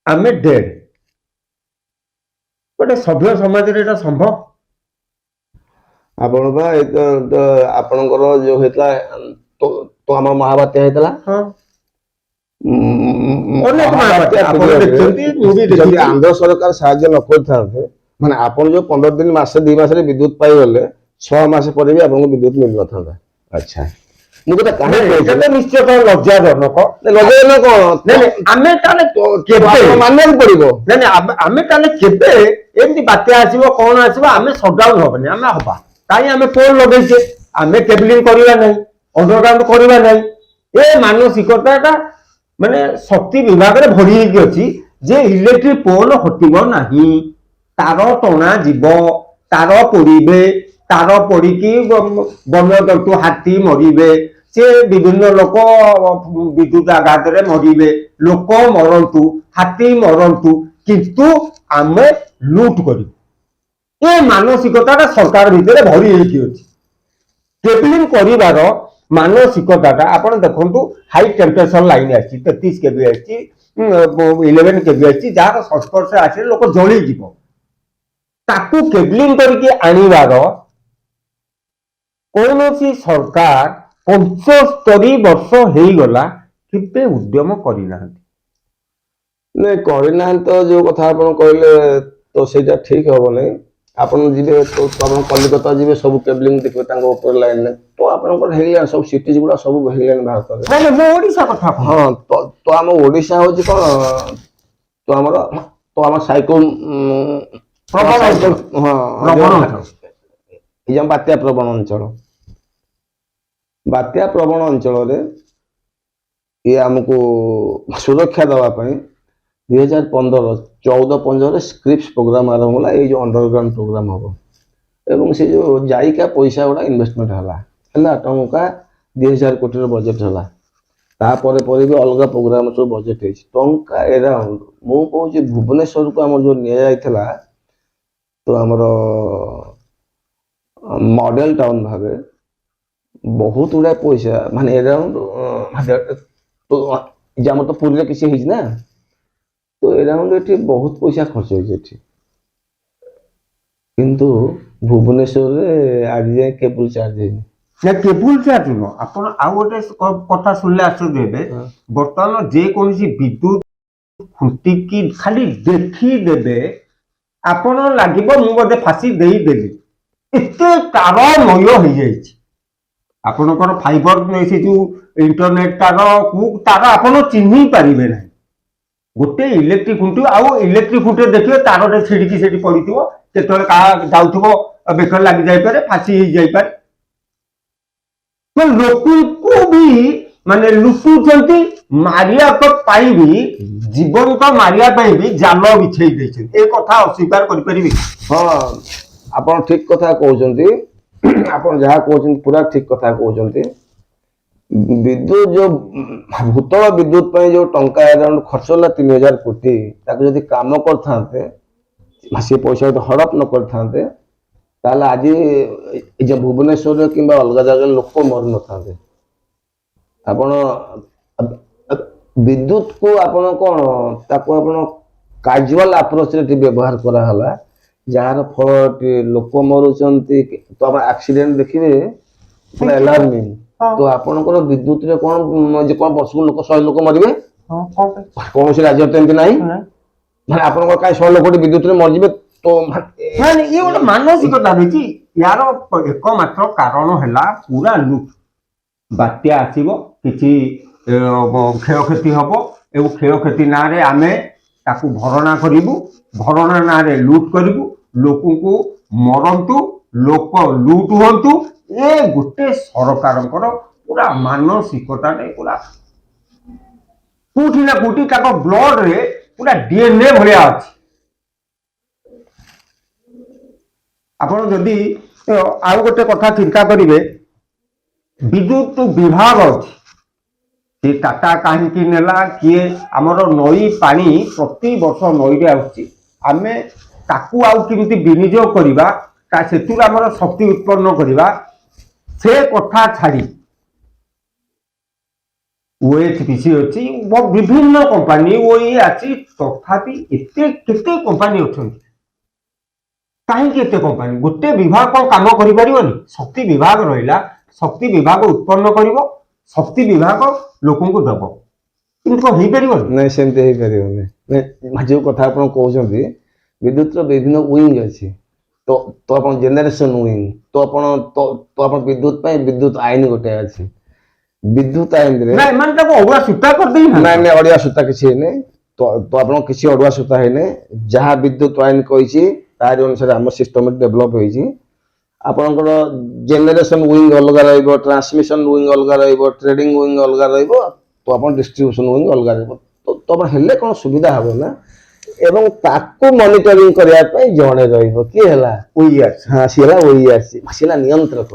आमे डेड गोटे सभ्य समाज रे एटा संभव आपणकर जो हेतला तो हम महाबात्या हेतला हां आंध्र सरकार साहाय्य न करते माने आपण जो 15 दिन मासे 2 मास विद्युत पाई गले 6 मास पर भी आपको विद्युत मिल न था अच्छा मु कथा काहे निश्चित लज्जाजनक लज्जाजनक नहीं आमे ताले केबे मानन पड़िबो नहीं आमे ताले केबे एमती बात्या आसीबो कोन आसीबो आमे शटडाउन होबनी आमे होबा काई आमे पोल लगैछे आमे केबलिंग करिवा नै अंडरग्राउंड करिवा नै ए मानसिकताटा माने शक्ति विभाग रे भरी ही अछि जे इलेक्ट्रिक पोल हटिबो नाही तार टणा जीव तार पड़िबे तार पड़िकी वन्यजंतु हाथी मरिबे से विभिन्न लोक विद्युत आघात रे मरिबे लोक मरंतु हाथी मरंतु କିନ୍ତୁ ଆମେ ଲୁଟ୍ କରିବୁ ଏ ମାନସିକତାଟା ସରକାର ଭିତରେ ଭରି ହେଇକି ଅଛି। କେବଲିଂ କରିବାର ମାନସିକତାଟା ଆପଣ ଦେଖନ୍ତୁ, ହାଇ ଟେମ୍ପରେଚର ଲାଇନ୍ ଆସିଛି, 33 କେବି ଆସିଛି, 11 କେବି ଆସିଛି, ଯାହାର ସଂସ୍ପର୍ଶରେ ଆସିଲେ ଲୋକ ଜଳିଯିବ। ତାକୁ କେବଲିଂ କରିକି ଆଣିବାର କୌଣସି ସରକାର 75 ବର୍ଷ ହେଇଗଲା କେବେ ଉଦ୍ୟମ କରିନାହାନ୍ତି। ନାଇଁ କରିନାହାନ୍ତି ତ, ଯୋଉ କଥା ଆପଣ କହିଲେ ତ ସେଇଟା ଠିକ ହବ ନାହିଁ। ଆପଣ ଯିବେ ତ ଆପଣ କଲିକତା ଯିବେ, ସବୁ କେବଲିଂ ଦେଖିବେ ତାଙ୍କ ଉପର ଲାଇନରେ, ତ ଆପଣଙ୍କର ହେଇଗଲାଣି ସବୁ ସିଟିଜ ଗୁଡା ସବୁ ହେଇଗଲାଣି ଭାରତରେ। ନାଇଁ ମୁଁ ଓଡିଶା କଥା ହଁ, ତ ଆମ ଓଡିଶା ହଉଛି କଣ, ତ ଆମର ସାଇକ୍ଲୋନ ପ୍ରବଣ ଅଞ୍ଚଳ। ହଁ, ପ୍ରବଣ ଅଞ୍ଚଳ। ଏଇ ଯୋଉ ବାତ୍ୟା ପ୍ରବଣ ଅଞ୍ଚଳ, ବାତ୍ୟା ପ୍ରବଣ ଅଞ୍ଚଳରେ ଇଏ ଆମକୁ ସୁରକ୍ଷା ଦେବା ପାଇଁ 2014 ସ୍କ୍ରିପ୍ସ ପ୍ରୋଗ୍ରାମ ଆରମ୍ଭ ହେଲା। ଏଇ ଯୋଉ ଅଣ୍ଡରଗ୍ରାଉଣ୍ଡ ପ୍ରୋଗ୍ରାମ ହବ ଏବଂ ସେ ଯୋଉ ଯାଇକା ପଇସା ଗୁଡା ଇନଭେଷ୍ଟମେଣ୍ଟ ହେଲା ଟଙ୍କା 2000 କୋଟିର ବଜେଟ ହେଲା। ତାପରେ ପରେ ବି ଅଲଗା ପ୍ରୋଗ୍ରାମ ସବୁ ବଜେଟ ହେଇଛି ଟଙ୍କା ଏରାଉଣ୍ଡ। ମୁଁ କହୁଛି ଭୁବନେଶ୍ୱରକୁ ଆମର ଯୋଉ ନିଆଯାଇଥିଲା, ତ ଆମର ମଡେଲ ଟାଉନ ଭାବେ ବହୁତ ଗୁଡାଏ ପଇସା, ମାନେ ଏରାଉଣ୍ଡ ଆମର ତ ପୁରୀରେ କିଛି ହେଇଛି ନା, ତ ଏରାଉଣ୍ଡ ଏଠି ବହୁତ ପଇସା ଖର୍ଚ୍ଚ ହେଇଛି ଏଠି। କିନ୍ତୁ ଭୁବନେଶ୍ୱରରେ ଆଜି ଯାଏ କେବୁଲ ଚାର୍ଜ ହେଇନି। ନା କେବୁଲ ଚାର୍ଜ ନୁହଁ, ଆପଣ ଆଉ ଗୋଟେ କଥା ଶୁଣିଲେ ଆଶ୍ଚର୍ଯ୍ୟ ହେବେ। ବର୍ତ୍ତମାନ ଯେକୌଣସି ବିଦ୍ୟୁତ ଖୁଣ୍ଟିକି ଖାଲି ଦେଖିଦେବେ, ଆପଣ ଲାଗିବ ମୁଁ ବୋଧେ ଫାସି ଦେଇଦେଲି, ଏତେ ତାରମୟ ହେଇଯାଇଛି। ଆପଣଙ୍କର ଫାଇବର ସେ ଯୋଉ ଇଣ୍ଟରନେଟ ତାର ଆପଣ ଚିହ୍ନି ପାରିବେ ନାହିଁ। ଗୋଟେ ଇଲେକ୍ଟ୍ରିକ ଖୁଣ୍ଟି ଆଉ ଇଲେକ୍ଟ୍ରିକ ଖୁଣ୍ଟିରେ ଦେଖିବେ ତାରଟେ ଛିଡିକି ସେଠି ପଡିଥିବ, କେତେବେଳେ କାହା ଯାଉଥିବ ବେକରେ ଲାଗି ଯାଇପାରେ, ଫାସି ହେଇଯାଇପାରେ। ଲୋକଙ୍କୁ ବି ମାନେ ଲୁଟୁଛନ୍ତି, ମାରିବା ପାଇଁ ବି, ଜୀବନ୍ତ ମାରିବା ପାଇଁ ବି ଜାଲ ବିଛେଇ ଦେଇଛନ୍ତି। ଏ କଥା ଅସ୍ୱୀକାର କରିପାରିବେ? ହଁ, ଆପଣ ଠିକ କଥା କହୁଛନ୍ତି। ଆପଣ ଯାହା କହୁଛନ୍ତି ପୁରା ଠିକ କଥା କହୁଛନ୍ତି। ବିଦ୍ୟୁତ ଯୋଉ ଭୂତଳ ବିଦ୍ୟୁତ ପାଇଁ ଯୋଉ ଟଙ୍କା ଆରାଉଣ୍ଡ ଖର୍ଚ୍ଚ ହେଲା 3000 କୋଟି, ତାକୁ ଯଦି କାମ କରିଥାନ୍ତେ, ସେ ପଇସା ଯଦି ହଡପ ନ କରିଥାନ୍ତେ, ତାହେଲେ ଆଜି ଏ ଯୋଉ ଭୁବନେଶ୍ୱରରେ କିମ୍ବା ଅଲଗା ଜାଗାରେ ଲୋକ ମରିନଥାନ୍ତେ। ଆପଣ ବିଦ୍ୟୁତକୁ ଆପଣ କଣ ତାକୁ ଆପଣ କାଜୁଆଲ ଆପ୍ରୋଚରେ ବ୍ୟବହାର କରାହେଲା, ଯାହାର ଫଳ ଲୋକ ମରୁଛନ୍ତି। ତ ଆପଣ ଆକ୍ସିଡେଣ୍ଟ ଦେଖିବେ ପୁରା ଆଲାର୍ମିଂ। ତ ଆପଣଙ୍କର ବିଦ୍ୟୁତରେ କଣ ବର୍ଷକୁ 100 ଲୋକ ମରିବେ? କୌଣସି ରାଜ୍ୟରେ ତ ଏମିତି ନାହିଁ। ମାନେ ଆପଣଙ୍କର କାହିଁ 100 ଲୋକ ବିଦ୍ୟୁତରେ ମରିଯିବେ? ତ ଇଏ ଗୋଟେ ମାନସିକତା ରହିଛି। ୟାର ଏକମାତ୍ର କାରଣ ହେଲା ପୁରା ଲୁଟ୍। ବାତ୍ୟା ଆସିବ, କିଛି କ୍ଷୟକ୍ଷତି ହବ ଏବଂ କ୍ଷୟକ୍ଷତି ନାଁରେ ଆମେ ତାକୁ ଭରଣା କରିବୁ, ଭରଣା ନାଁରେ ଲୁଟ୍ କରିବୁ, ଲୋକଙ୍କୁ ମରନ୍ତୁ, ଲୋକ ଲୁଟ୍ ହୁଅନ୍ତୁ। ଏ ଗୋଟେ ସରକାରଙ୍କର ପୁରା ମାନସିକତାଟେ ପୁରା କୋଉଠି ନା କୋଉଠି ତାଙ୍କ ବ୍ଲଡରେ ପୁରା DNA ଭଳିଆ ଅଛି। ଆପଣ ଯଦି ଆଉ ଗୋଟେ କଥା ଚିନ୍ତା କରିବେ, ବିଦ୍ୟୁତ ବିଭାଗ ଅଛି, ସେ ଟାଟା କାହିଁକି ନେଲା, କିଏ ଆମର ନଈ ପାଣି ପ୍ରତି ବର୍ଷ ନଈରେ ଆସୁଛି, ଆମେ ତାକୁ ଆଉ କେମିତି ବିନିଯୋଗ କରିବା, ସେଥିରୁ ଆମର ଶକ୍ତି ଉତ୍ପନ୍ନ କରିବା, ସେ କଥା ଛାଡ଼ି OHPC ଅଛି, ବିଭିନ୍ନ କମ୍ପାନୀ OE ଅଛି, ତଥାପି ଏତେ କେତେ କମ୍ପାନୀ ଅଛନ୍ତି। କାହିଁକି ଏତେ କମ୍ପାନୀ? ଗୋଟେ ବିଭାଗ କଣ କାମ କରିପାରିବନି? ଶକ୍ତି ବିଭାଗ ରହିଲା, ଶକ୍ତି ବିଭାଗ ଉତ୍ପନ୍ନ କରିବ, ଶକ୍ତି ବିଭାଗ ଲୋକଙ୍କୁ ଦବ, କିନ୍ତୁ କଣ ହେଇପାରିବନି? ନାଇଁ, ସେମିତି ହେଇପାରିବନି। ଯୋଉ କଥା ଆପଣ କହୁଛନ୍ତି, ବିଦ୍ୟୁତର ବିଭିନ୍ନ ୱିଙ୍ଗ ଅଛି। ତ ଆପଣ ଜେନେରେସନ ୱିଙ୍ଗ, ତ ଆପଣ ବିଦ୍ୟୁତ ପାଇଁ ବିଦ୍ୟୁତ ଆଇନ ଗୋଟେ ଅଛି। ବିଦ୍ୟୁତ ଆଇନରେ ଏମାନେ ତାକୁ ଅଡୁଆ ସୂତା କରିଦେଇ ନାଇଁ, ଅଡୁଆ ସୂତା କିଛି ହେଇନି। ତ ଆପଣ କିଛି ଅଡୁଆ ସୂତା ହେଇନି। ଯାହା ବିଦ୍ୟୁତ ଆଇନ କହିଛି ତାରି ଅନୁସାରେ ଆମ ସିଷ୍ଟମ ଡେଭଲପ ହେଇଛି। ଆପଣଙ୍କର ଜେନେରେସନ ୱିଙ୍ଗ ଅଲଗା ରହିବ, ଟ୍ରାନ୍ସମିଶନ ୱିଙ୍ଗ ଅଲଗା ରହିବ, ଟ୍ରେଡିଂ ୱିଙ୍ଗ ଅଲଗା ରହିବ, ତ ଆପଣ ଡିଷ୍ଟ୍ରିବ୍ୟୁସନ ୱିଙ୍ଗ ଅଲଗା ରହିବ। ତ ଆପଣ ହେଲେ କଣ ସୁବିଧା ହବ ନା, ଏବଂ ତାକୁ ମନିଟରିଂ କରିବା ପାଇଁ ଜଣେ ରହିବ। କିଏ ହେଲା? OERC। ହଁ, ସିଏ ହେଲା OERC, ସିଏ ହେଲା ନିୟନ୍ତ୍ରକ।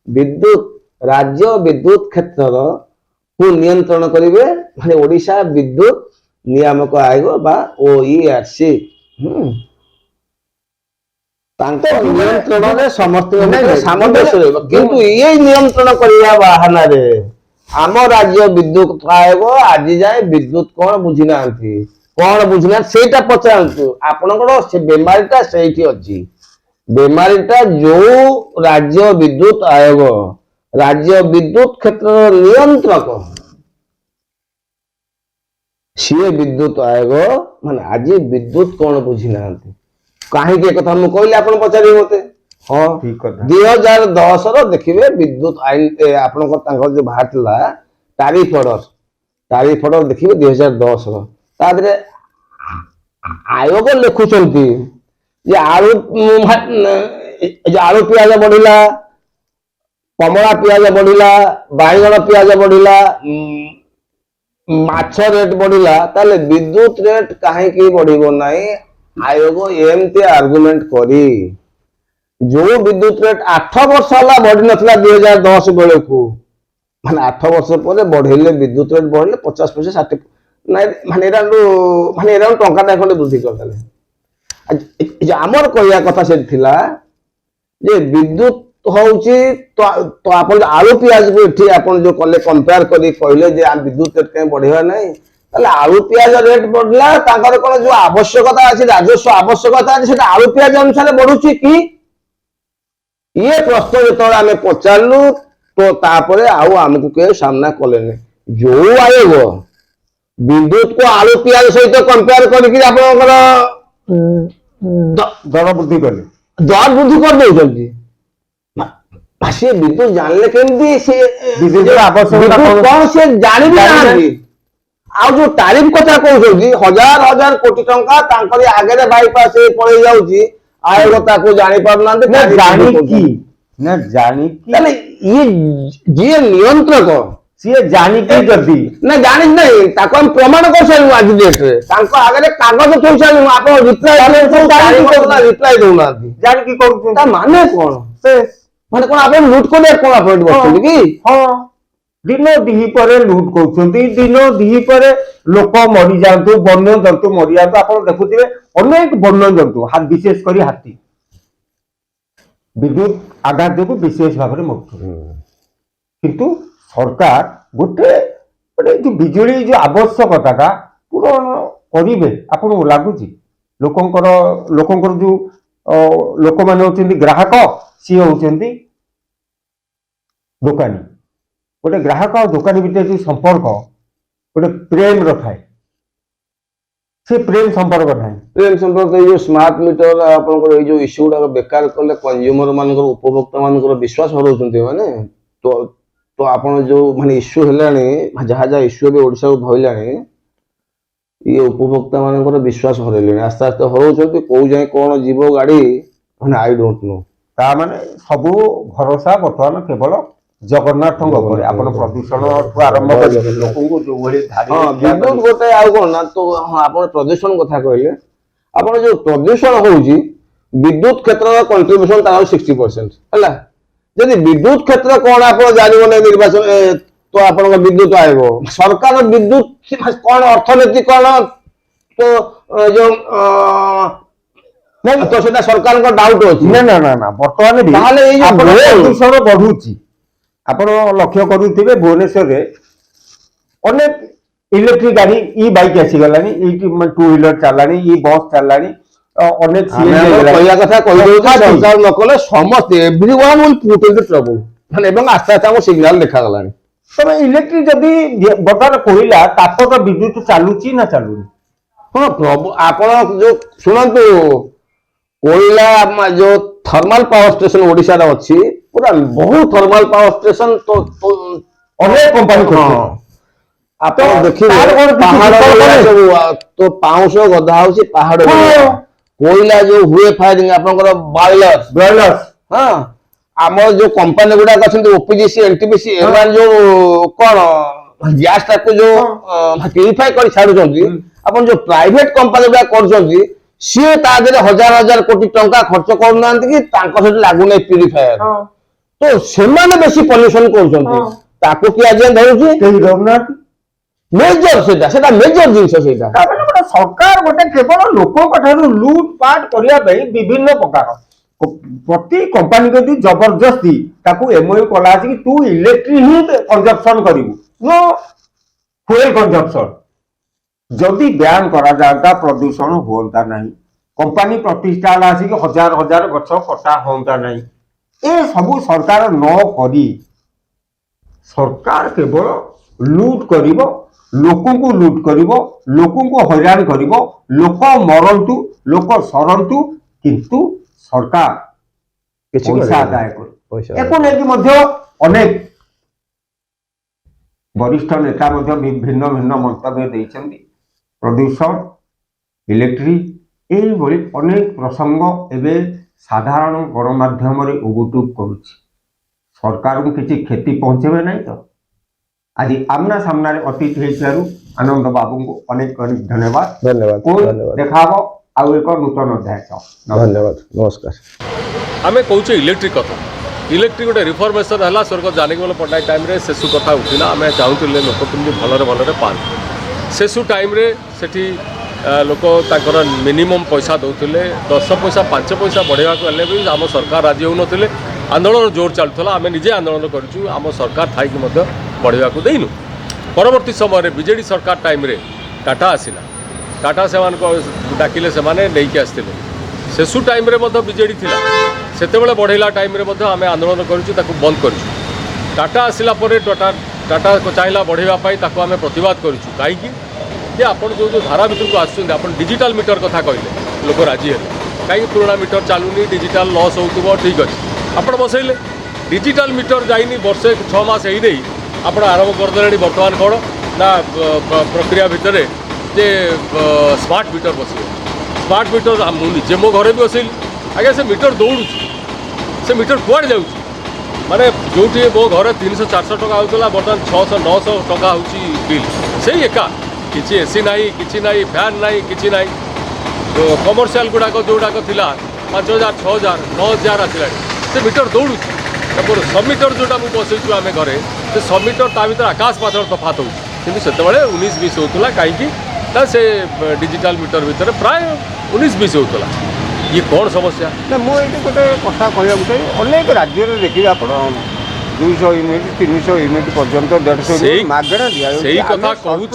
ବିଦ୍ୟୁତ ରାଜ୍ୟ ବିଦ୍ୟୁତ କ୍ଷେତ୍ରର କୁ ନିୟନ୍ତ୍ରଣ କରିବେ, ମାନେ ଓଡ଼ିଶା ବିଦ୍ୟୁତ ନିୟାମକ ଆୟୋଗ ବା OERC ତାଙ୍କ ନିୟନ୍ତ୍ରଣରେ ସମସ୍ତଙ୍କ ଭିତରେ ସାମଞ୍ଜସ୍ୟ ରହିବ। କିନ୍ତୁ ଇଏ ନିୟନ୍ତ୍ରଣ କରିବା ବାହାନାରେ ଆମ ରାଜ୍ୟ ବିଦ୍ୟୁତ ଆୟୋଗ ଆଜି ଯାଏ ବିଦ୍ୟୁତ କଣ ବୁଝିନାହାନ୍ତି, ସେଇଟା ପଚାରନ୍ତୁ। ଆପଣଙ୍କର ସେ ବେମାରୀଟା ସେଇଠି ଅଛି। ବେମାରୀଟା ଯୋଉ ରାଜ୍ୟ ବିଦ୍ୟୁତ ଆୟୋଗ, ରାଜ୍ୟ ବିଦ୍ୟୁତ କ୍ଷେତ୍ରର ନିୟନ୍ତ୍ରକ, ସିଏ ବିଦ୍ୟୁତ ଆୟୋଗ ମାନେ ଆଜି ବିଦ୍ୟୁତ କଣ ବୁଝିନାହାନ୍ତି। କାହିଁକି ଏକଥା ମୁଁ କହିଲି ଆପଣ ପଚାରିବେ ମତେ। ହଁ, ଠିକ କଥା। 2010 ର ଦେଖିବେ ବିଦ୍ୟୁତ ଆଇନ ଆପଣଙ୍କର ତାଙ୍କର ଯୋଉ ବାହାରିଥିଲା ଟାରିଫ ଅର୍ଡର ଦେଖିବେ 2010 ର। ତା ଦେହରେ ଆୟୋଗ ଲେଖୁଛନ୍ତି ଯେ ଆଳୁ ପିଆଜ ବଢିଲା, କମଳା ପିଆଜ ବଢିଲା, ବାଇଗଣ ପିଆଜ ବଢିଲା, ମାଛ ରେଟ୍ ବଢିଲା, ତାହେଲେ ବିଦ୍ୟୁତ ରେଟ୍ କାହିଁକି ବଢିବ ନାହିଁ। ଆୟୋଗ ଏମିତି ଆର୍ଗୁମେଣ୍ଟ କରି ଯୋଉ ବିଦ୍ୟୁତ ରେଟ୍ 8 ବର୍ଷ ହେଲା ବଢି ନଥିଲା 2010 ବେଳକୁ, ମାନେ 8 ବର୍ଷ ପରେ ବଢେଇଲେ, ବିଦ୍ୟୁତ ରେଟ୍ ବଢିଲେ 50 ପଇସା 60 ନାଇଁ ମାନେ ଏରା ଟଙ୍କାଟା ଖଣ୍ଡେ ବୃଦ୍ଧି କରିଦେଲେ। ଆମର କହିବା କଥା ସେଠି ଥିଲା ଯେ ବିଦ୍ୟୁତ ହଉଛି ତ ଆପଣ ଆଳୁ ପିଆଜକୁ ଏଠି ଆପଣ ଯୋଉ କଲେ କମ୍ପେୟାର କରି କହିଲେ ଯେ ବିଦ୍ୟୁତ ରେଟ୍ କାହିଁ ବଢିବା ନାହିଁ, ତାହେଲେ ଆଳୁ ପିଆଜ ରେଟ୍ ବଢିଲା, ତାଙ୍କର କଣ ଯୋଉ ଆବଶ୍ୟକତା ଅଛି, ରାଜସ୍ୱ ଆବଶ୍ୟକତା ଅଛି, ସେଟା ଆଳୁ ପିଆଜ ଅନୁସାରେ ବଢୁଛି କି? ଇଏ ପ୍ରଶ୍ନ ଯେତେବେଳେ ଆମେ ପଚାରିଲୁ ତ ତାପରେ ଆଉ ଆମକୁ କେହି ସାମ୍ନା କଲେନି। ଯୋଉ ଆୟୋଗ ବିଦ୍ୟୁତକୁ ଆଳୁ ପିଆଜ ସହିତ କମ୍ପେୟାର କରିକି ଆପଣଙ୍କର ଦର ବୃଦ୍ଧି କଲେ, ଦର ବୃଦ୍ଧି କରିଦଉଛନ୍ତି। ସିଏ ବିଦ୍ୟୁତ ଜାଣିଲେ କେମିତି, ସେ ବିଦ୍ୟୁତର ଆବଶ୍ୟକତା କଣ ସେ ଜାଣିବି ନାହାନ୍ତି। ଆଉ ଯୋଉ ଟାରିଫ କଥା କହୁଛନ୍ତି, ହଜାର ହଜାର କୋଟି ଟଙ୍କା ତାଙ୍କରି ଆଗରେ ବାଇପାସ୍ ପଳେଇ ଯାଉଛି, ଆୟୋଗ ତାକୁ ଜାଣି ପାରୁନାହାନ୍ତି। ତାହେଲେ ଇଏ ଯିଏ ନିୟନ୍ତ୍ରକ ସିଏ ଜାଣିକି ଯଦି ନା ଜାଣି ନାହିଁ, ତାକୁ ଆମେ ପ୍ରମାଣ କରିସାରିଲୁ ଆଜି ଡେଟ୍ରେ, ତାଙ୍କ ଆଗରେ କାଗଜ ଥୋଇ ସାରିଲୁ। ଆପଣ ରିପ୍ଲାଏ ଦଉନାହାନ୍ତି, ଜାଣିକି କରୁଛନ୍ତି। ତା ମାନେ କଣ? ମାନେ କଣ ଆପଣ ଲୁଟ୍ କରିବାକୁ କଣ ଆପଣ ବସୁଛନ୍ତି କି? ହଁ, ଦିନ ଦିହିପରେ ଲୁଟ୍ କରୁଛନ୍ତି, ଦିନ ଦିହିପରେ ଲୋକ ମରିଯାଆନ୍ତୁ, ବନ୍ୟ ଜନ୍ତୁ ମରିଯାଆନ୍ତୁ। ଆପଣ ଦେଖୁଥିବେ ଅନେକ ବନ୍ୟ ଜନ୍ତୁ, ବିଶେଷ କରି ହାତୀ ବିଦ୍ୟୁତ ଆଘାତ ଯୋଗୁଁ ବିଶେଷ ଭାବରେ ମରୁଛନ୍ତି। କିନ୍ତୁ ସରକାର ଗୋଟେ ଯୋଉ ବିଜୁଳି ଯୋଉ ଆବଶ୍ୟକତାଟା ପୂରଣ କରିବେ ଆପଣଙ୍କୁ ଲାଗୁଛି? ଲୋକଙ୍କର ଯୋଉ ଲୋକମାନେ ହଉଛନ୍ତି ଗ୍ରାହକ, ସିଏ ହଉଛନ୍ତି ଦୋକାନୀ। ଗୋଟେ ଗ୍ରାହକ ଆଉ ଦୋକାନୀ ଭିତରେ ଯୋଉ ସମ୍ପର୍କ ଗୋଟେ ପ୍ରେମର ଥାଏ, ସେ ପ୍ରେମ ସମ୍ପର୍କ ନାହିଁ। ପ୍ରେମ ସମ୍ପର୍କ ଏଇ ଯୋଉ ସ୍ମାର୍ଟ ମିଟର ଆପଣଙ୍କର ଏଇ ଯୋଉ ଇସ୍ୟୁ ଗୁଡାକ ବେକାର କଲେ କନଜ୍ୟୁମର ମାନଙ୍କର, ଉପଭୋକ୍ତା ମାନଙ୍କର ବିଶ୍ୱାସ ହରାଉଛନ୍ତି ମାନେ। ତ ଆପଣ ଯୋଉ ମାନେ ଇସ୍ୟୁ ହେଲାଣି, ଯାହା ଯାହା ଇସ୍ୟୁ ଏବେ ଓଡିଶାକୁ ଧଇଲାଣି, ଇଏ ଉପଭୋକ୍ତା ମାନଙ୍କର ବିଶ୍ୱାସ ହରେଇଲେଣି, ଆସ୍ତେ ଆସ୍ତେ ହରଉଛନ୍ତି। କୋଉ ଯାଏ କଣ ଯିବ ଗାଡି ମାନେ ଆଇ ଡୋଣ୍ଟ ନୋ। ତା ମାନେ ସବୁ ଭରସା ବର୍ତ୍ତମାନ କେବଳ ଜଗନ୍ନାଥଙ୍କ ଉପରେ। ଆପଣ ପ୍ରଦୂଷଣଠୁ ଆରମ୍ଭ କରି ଲୋକଙ୍କୁ ଯୋଉଭଳି ବିଦ୍ୟୁତ ଗୋଟେ ଆଉ କଣ ନା, ତ ଆପଣ ପ୍ରଦୂଷଣ କଥା କହିଲେ, ଆପଣ ଯୋଉ ପ୍ରଦୂଷଣ ହଉଛି ବିଦ୍ୟୁତ କ୍ଷେତ୍ରର କଣ୍ଟ୍ରିବ୍ୟୁସନ ତାର 60% ହେଲା। ଯଦି ବିଦ୍ୟୁତ କ୍ଷେତ୍ର କଣ ଆପଣ ଜାଣିବନି ନିର୍ବାଚନ ତ ଆପଣଙ୍କ ବିଦ୍ୟୁତ ଆୟୋଗ, ସରକାର ବିଦ୍ୟୁତ କଣ ଅର୍ଥନୀତି କଣ ତ ଯୋଉ ତ ସେଟା ସରକାରଙ୍କ ଡାଉଟ ଅଛି। ନା ବର୍ତ୍ତମାନ ତାହେଲେ ଏଇ ଯୋଉ ପ୍ରଦୂଷଣ ବଢୁଛି, ଆପଣ ଲକ୍ଷ୍ୟ କରୁଥିବେ ଭୁବନେଶ୍ୱରରେ ଅନେକ ଇଲେକ୍ଟ୍ରିକ ଗାଡି, ଇ ବାଇକ୍ ଆସିଗଲାଣି, ଟୁ ହ୍ୱିଲର ଚାଲିଲାଣି, ଇ ବସ୍ ଚାଲିଲାଣି, ଅନେକ କହିବା କଥା କହିଦଉଛି, ସରକାର ନ କଲେ ସମସ୍ତେ everyone will put in the trouble. ଏବଂ ଆସ୍ତେ ଆସ୍ତେ ଆମ ସିଗ୍ନାଲ ଦେଖାଗଲାଣି। ତବେ ଇଲେକ୍ଟ୍ରିକ ଯଦି ବର୍ତ୍ତମାନ କହିଲା, ତାପକ ବିଦ୍ୟୁତ ଚାଲୁଛି ନା ଚାଲୁନି? ହଁ, ଆପଣ ଯୋଉ ଶୁଣନ୍ତୁ, କୋଇଲା ଯୋଉ ଥର୍ମାଲ ପାୱାର ଷ୍ଟେସନ ଓଡିଶାରେ ଅଛି, ପୁରା ବହୁ ଥର୍ମାଲ ପାୱାର ଷ୍ଟେସନ ଅନେକ କମ୍ପାନୀ ଆପଣ ଦେଖିବେ ପାହାଡ ସବୁ ତ ପାଉଁଶ ଗଦା ହଉଛି ପାହାଡ। କୋଇଲା ଯୋଉ ହୁଏ ଫାୟାରିଂ ଆପଣଙ୍କର ବ୍ରଏଲର, ହଁ, ଆମର ଯୋଉ କମ୍ପାନୀ ଗୁଡାକ ଅଛନ୍ତି OPGC, NTPC, ଏମାନେ ଯୋଉ କଣ ଗ୍ୟାସ ଟାକୁ ଯୋଉ ପ୍ୟୁରିଫାଇ କରି ଛାଡୁଛନ୍ତି, ଆପଣ ଯୋଉ ପ୍ରାଇଭେଟ କମ୍ପାନୀ ଗୁଡା କରୁଛନ୍ତି, ସିଏ ତା ଦେହରେ ହଜାର ହଜାର କୋଟି ଟଙ୍କା ଖର୍ଚ୍ଚ କରୁନାହାନ୍ତି କି ତାଙ୍କ ସେଠି ଲାଗୁନାହିଁ ପ୍ୟୁରିଫାୟର। ତ ସେମାନେ ବେଶୀ ପଲ୍ୟୁସନ କରୁଛନ୍ତି, ତାକୁ କିଏ ଆଜି ଧରୁଛି? କେହି ଧରୁନାହାନ୍ତି। मेजर सेटा मेजर जिनिस सेटा ତାମାନେ ଗୋଟେ ସରକାର ଗୋଟେ କେବଳ ଲୋକଙ୍କ ଠାରୁ ଲୁଟ ପାଟ କରିବା ପାଇଁ ବିଭିନ୍ନ ପ୍ରକାର ପ୍ରତି କମ୍ପାନୀ ଯଦି ଜବରଦସ୍ତି ତାକୁ ଏମଓୟୁ କଲା ଅଛି କି ତୁ ଇଲେକ୍ଟ୍ରି ହିଁ କନଜପସନ କରିବୁ नो ଫୁଏଲ କନଜପସନ ଯଦି ବ୍ୟାନ୍ କରାଯାଆନ୍ତା ପ୍ରଦୂଷଣ ହୁଅନ୍ତା ନାହିଁ कंपनी प्रतिष्ठा आसिक हजार हजार गछ कटा होता नहीं ए सबू सरकार न करी सरकार केवल लूट करिवो लोकों को लूट करिवो लोकों को हैरान करिवो लोक मरंतु लोक सरंतु किंतु सरकार पैसा आदाय कर एको नेकी मध्य अनेक वरिष्ठ नेता मध्य भिन्न भिन्न मंतव्य देइछन्ति प्रदूषण इलेक्ट्रिक यही अनेक प्रसंग एवं साधारण गणमाध्यम उगुटुब करुच्ची सरकार को किसी क्षति पहुंचे ना तो आज आमना सामना अतिथि हो आनंद बाबू को अनेक अनेक धन्यवाद धन्यवाद देखा आउ एक नूतन अध्याय धन्यवाद नमस्कार आम कौचे इलेक्ट्रिक कथा इलेक्ट्रिक गोटे रिफर्मेसन है स्वर्ग जानकीमल पट्टनायक टाइम सेसु कथा उठिला आम चाहूले लोक केमती भलरे भलरे पाए सेसु टाइम से लोक ताकर मिनिमम पैसा दौले 10 पैसा 5 पैसा बढ़ेगा हेल्ले भी आम सरकार राजी होते आंदोलन जोर चलूला आम निजे आंदोलन करूँ आम सरकार थी बढ़ेगा देनु परवर्ती समय बीजेडी सरकार टाइम टाटा आसला टाटा से डाकिले से नहीं आसते सेसु टाइम बीजेडी थी से बढ़ेला टाइम आम आंदोलन करूँ बंद कर टाटा आसला टाटा चाहिए बढ़ेवाई आम प्रतिवाद करूँ कहीं जे आपण जो धारा भितर को आसुँच आप डिजिटल मीटर कथा कहले लोक राजी है कहीं पुराना मीटर चलुनी डिजिटल लॉस हो ठीक अच्छे आप बसैले डिजिटल मीटर जाइनी वर्षे 6 मास ही आप आरंभ करदे बर्तमान कौन ना प्रक्रिया भितर जे स्मार्ट मीटर बस स्मार्ट मीटर मुझे मो घर भी बसैली आगे से मीटर दौड़ू से मीटर कुआड़े जाऊँ माने जो मो घर 300-400 टका होता बर्तमान 600-900 टका हो बिल से एका किसी एसी ना कि फैन ना कि तो कमर्शियल गुड़ाक जोड़ाक थिला 5000 6000 9000 आसला से मीटर दौड़ू मोर 100 मीटर जोटा मुझे बसईचु आम घरे से 100 मीटर ता भर आकाश पाताल तफात हो 19-20 होता कहीं से डिजिटल मीटर भितर प्राय 19-20 होता ये कौन समस्या ना मुझे गोटे कथा कहूँ चाहिए अनेक राज्य देखिए आप 200 यूनिट 300 यूनिट पर्यंत 150 मागणा दिया कथा कहूँ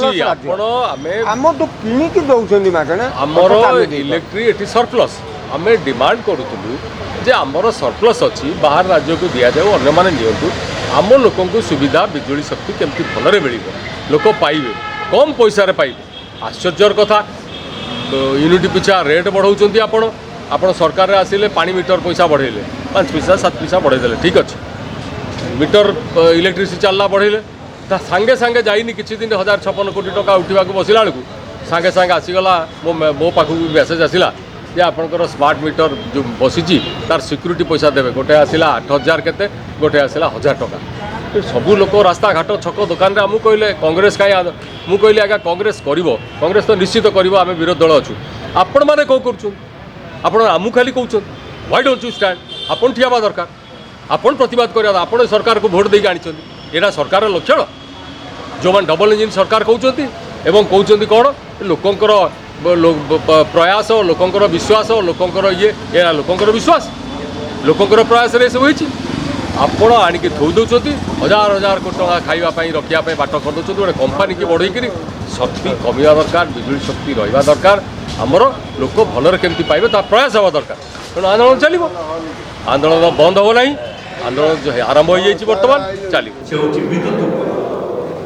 आम तो किणिकी दौरान मागणा आमर इलेक्ट्रिक ये सरप्लस आम डिमांड करूँ जे आमर सरप्लस अच्छी बाहर राज्य को दि जाऊ अन्य मैंने नियंतु आम लोक सुविधा बिजुली शक्ति केमती भलरे मिल लोक पाइबे कम पैसा पाइबे आश्चर्यर कथा यूनिट पिछा रेट बढ़ाऊँ आपण सरकार आसिले पानी मीटर पैसा बढ़ेले 5 पैसा 7 पैसा बढ़ेदेले ठीक अच्छे मीटर इलेक्ट्रिसिटी चलना बढ़ेले सांगे सांगे जाइनी किसी दिन 1056 कोटी टका उठा बसला बेलू सांगे सांगे आसीगला मो पाखक मेसेज आसला जे आपंकर स्मार्ट मीटर जो बसी तार सिक्यूरीटी पैसा देवे गोटे आसला 8000 केते गोटे आसला 1000 टका सबू लोक रास्ता घाट छक दुकान आमको कहले कांग्रेस कहीं मुझे कहली आज्ञा कांग्रेस कांग्रेस तो निश्चित कर आम विरोध दल अच्छु आपण मैंने कौन कर आमू खाली कहते व्हाई डोंट यू स्टैंड आपन ठियाबा दरकार आपन प्रतिवाद करवा आपन सरकार को भोट देके आनी यहाँ सरकार लक्षण जो मैंने डबल इंजिन सरकार कहते कहते कौन लोकंर प्रयास लोकंर विश्वास लोकंर ये लोकंर विश्वास लोकंर प्रयास सब होती आपण आणिकी थोई दौरान 1000 कोटी टका खावाई रखापी बाट कर दौरान गोटे कंपानी की बढ़ेकि शक्ति कमिया दरकार बिजुली शक्ति रहा दरकार आमर लोक भलरे केमती पाइबे ता प्रयास हवा दरकार तेणु आंदोलन चलो आंदोलन बंद हो ना आंदोलन आरंभ हो जाए बर्तमान चलो विद्युत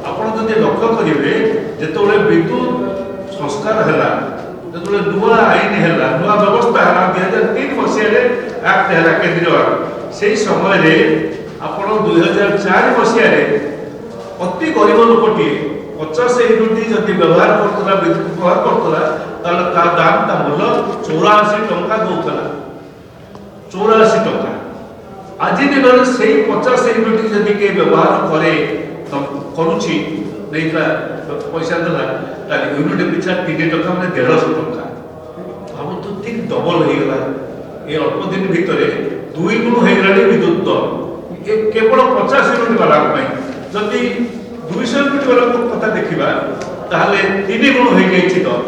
आपड़ जब लक्ष्य करेंगे जो विद्युत संस्कार है जो नुआ आईन है नुआ व्यवस्था है 2003 मसीह एक्ट है केंद्रीय से समय आप 2004 मसीह अति गरीब लोकटे 50 यूनिट जब व्यवहार करता विद्युत व्यवहार करता दाम ता मूल्य 84 टंका दूसरा 84 टंका आज दिन से 50 यूनिट जब किए व्यवहार करे करुच्ची पैसा देला यूनिट पिछा 3 टका मैंने 150 टका हम तो ठीक डबल हो गला ये अल्प दिन भितर 2 गुण हो गला विद्युत दर केवल 50 यूनिट वाला जदि 200 यूनिट ବେଳକୁ କଥା ଦେଖିବା ତାହେଲେ 3 ଗୁଣ ହୋଇଯାଇଛି ଦର।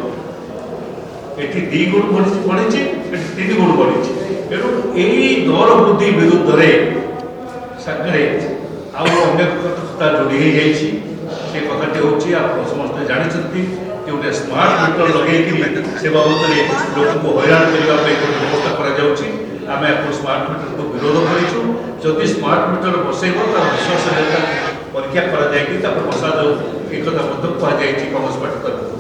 ଏଠି 2 ଗୁଣ ବଢ଼ିଛି, ଏଠି 3 ଗୁଣ ବଢ଼ିଛି। ତେଣୁ ଏଇ ଦର ବୃଦ୍ଧି ବିରୁଦ୍ଧରେ ସାଙ୍ଗରେ ଆଉ ଅନ୍ୟ କଥା ଯୋଡ଼ି ହୋଇଯାଇଛି। ସେ କଥାଟି ହେଉଛି ଆପଣ ସମସ୍ତେ ଜାଣିଛନ୍ତି ଯେ ଗୋଟେ ସ୍ମାର୍ଟ ମିଟର ଲଗେଇକି ସେ ବାବଦରେ ଲୋକଙ୍କୁ ହଇରାଣ କରିବା ପାଇଁ ଗୋଟେ ବ୍ୟବସ୍ଥା କରାଯାଉଛି। ଆମେ ଆକୁ ସ୍ମାର୍ଟ ମିଟରକୁ ବିରୋଧ କରିଛୁ। ଯଦି ସ୍ମାର୍ଟ ମିଟର ବସେଇବ ତାର ବିଶ୍ୱାସନୀୟତା ପରୀକ୍ଷା କରାଯାଇକି ତାପରେ ବସାଯାଉ, ଏ କଥା ମଧ୍ୟ କୁହାଯାଇଛି କଂଗ୍ରେସ ପାର୍ଟି ତରଫରୁ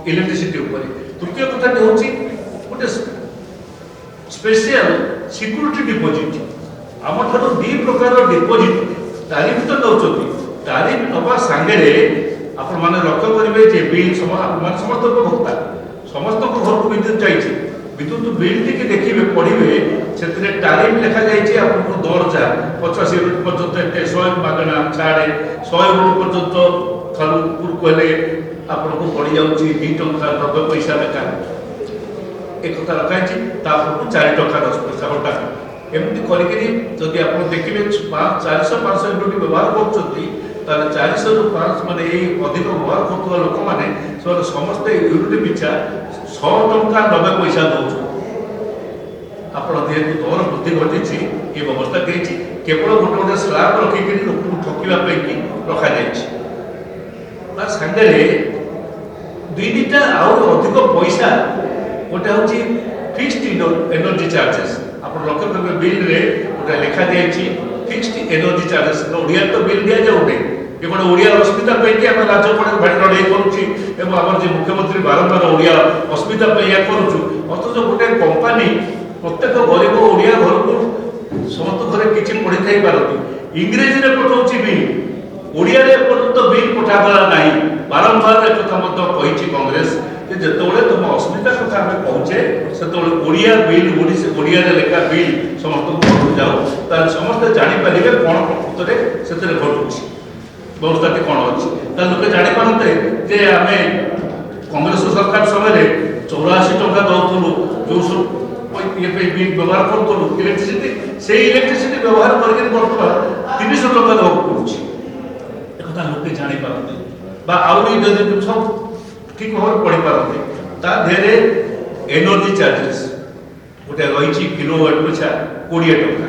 ଇଲେକ୍ଟ୍ରିସିଟି ଉପରେ। ତୃତୀୟ କଥାଟି ହେଉଛି ଗୋଟେ ସ୍ପେଶିଆଲ ସିକ୍ୟୁରିଟି ଡିପୋଜିଟ୍। ଆମଠାରୁ 2 ପ୍ରକାର ଡିପୋଜିଟ୍ ତାରିଫ ତ ନେଉଛନ୍ତି। ତାରିଫ ନେବା ସାଙ୍ଗରେ ଆପଣମାନେ ଲକ୍ଷ୍ୟ କରିବେ ଯେ ବିଲ୍ ଆପଣମାନେ ସମସ୍ତ ଉପଭୋକ୍ତା ସମସ୍ତଙ୍କ ଘରକୁ ବିଦ୍ୟୁତ୍ ଯାଇଛି। ବିଦ୍ୟୁତ୍ ବିଲ୍ ଟିକେ ଦେଖିବେ ପଢ଼ିବେ, ସେଥିରେ ତାରିଫ ଲେଖାଯାଇଛି ଆପଣଙ୍କୁ ଦର ଯାହା 50 ୟୁନିଟ୍ ପର୍ଯ୍ୟନ୍ତ ଏତେ, 100 ମାଗଣା ଛାଡ଼େ, 100 ୟୁନିଟ୍ ପର୍ଯ୍ୟନ୍ତ ଠାରୁ ଉପରକୁ ହେଲେ ଆପଣଙ୍କୁ ପଡ଼ିଯାଉଛି 2 ଟଙ୍କା 90 ପଇସା ଲେଖା। ଏ କଥା ଲେଖାଯାଇଛି। ତାପରକୁ 4 ଟଙ୍କା 10 ପଇସା ଗୋଟା। ଏମିତି କରିକିରି ଯଦି ଆପଣ ଦେଖିବେ 400-500 ୟୁନିଟ୍ ବ୍ୟବହାର କରୁଛନ୍ତି, ତାହେଲେ 400ରୁ 500 ମାନେ ଏଇ ଅଧିକ ବ୍ୟବହାର କରୁଥିବା ଲୋକମାନେ ସେମାନେ ସମସ୍ତେ ୟୁନିଟ୍ ପିଛା 100 ଟଙ୍କା 90 ପଇସା ଦେଉଛନ୍ତି। ଆପଣ ଯେହେତୁ ଦର ବୃଦ୍ଧି ଘଟିଛି, ଏ ବ୍ୟବସ୍ଥା ଦେଇଛି କେବଳ ଗୋଟେ ସ୍ଲାବ୍ ରଖିକିରି ଲୋକଙ୍କୁ ଠକିବା ପାଇଁ ରଖାଯାଇଛି। ତା ସାଙ୍ଗରେ 2ଟା ଆଉ ଅଧିକ ପଇସା, ଗୋଟେ ହେଉଛି ଫିକ୍ସଡ ଏନର୍ଜି ଚାର୍ଜେସ୍। ଆପଣ ଲକ୍ଷ୍ୟ କରିବେ ବିଲ୍ରେ ଗୋଟେ ଲେଖାଯାଇଛି ଫିକ୍ସଡ ଏନର୍ଜି ଚାର୍ଜେସ୍। ଓଡ଼ିଆରେ ତ ବିଲ୍ ଦିଆଯାଉନି, ଏ ଗୋଟେ ଓଡ଼ିଆ ଅସ୍ମିତା ପାଇଁକି ଆମେ ରାଜ୍ୟପାଳ ଭାଡ଼ି ଲଢ଼େଇ କରୁଛି ଏବଂ ଆମର ଯେ ମୁଖ୍ୟମନ୍ତ୍ରୀ ବାରମ୍ବାର ଓଡ଼ିଆ ଅସ୍ମିତା ପାଇଁ ଏହା କରୁଛୁ। ଅଥଚ ଗୋଟେ କମ୍ପାନୀ ପ୍ରତ୍ୟେକ ଗରିବ ଓଡ଼ିଆ ଘରକୁ ସମସ୍ତ ଘରେ କିଛି ପଢ଼ିଥାଇ ପାରନ୍ତି, ଇଂରେଜୀରେ ପଠାଉଛି ବିଲ୍, ଓଡ଼ିଆରେ ଏପର୍ଯ୍ୟନ୍ତ ବିଲ୍ ପଠାଗଲା ନାହିଁ। ବାରମ୍ବାର ଏକଥା ମଧ୍ୟ କହିଛି କଂଗ୍ରେସ ଯେ ଯେତେବେଳେ ତୁମ ଅସ୍ମିତା କଥା ଆମେ କହୁଛେ ସେତେବେଳେ ଓଡ଼ିଆ ବିଲ୍ ଓଡ଼ିଆରେ ଲେଖା ବିଲ୍ ସମସ୍ତଙ୍କୁ ଘରକୁ ଯାଉ, ତାହେଲେ ସମସ୍ତେ ଜାଣିପାରିବେ କ'ଣ ପ୍ରକୃତରେ ସେଥିରେ ଘଟୁଛି, ବ୍ୟବସ୍ଥାଟି କ'ଣ ଅଛି। ତା ଲୋକେ ଜାଣିପାରନ୍ତେ ଯେ ଆମେ କଂଗ୍ରେସ ସରକାର ସମୟରେ 84 ଟଙ୍କା ଦେଉଥିଲୁ ଯେଉଁ ସବୁ ଇଏ ପାଇଁ ବିଲ୍ ବ୍ୟବହାର କରୁଥିଲୁ ଇଲେକ୍ଟ୍ରିସିଟି, ସେଇ ଇଲେକ୍ଟ୍ରିସିଟି ବ୍ୟବହାର କରିକି ବର୍ତ୍ତମାନ 300 ଟଙ୍କା ଦେବାକୁ ପଡ଼ୁଛି। ଏକଥା ଲୋକେ ଜାଣିପାରନ୍ତି ବା ଆହୁରି ଯଦି ସବୁ ଠିକ୍ ଭାବରେ ପଢ଼ିପାରନ୍ତି। ତା ଦେହରେ ଏନର୍ଜି ଚାର୍ଜେସ୍ ଗୋଟେ ରହିଛି କିଲୋୱାଟ୍ ପିଛା 20 ଟଙ୍କା।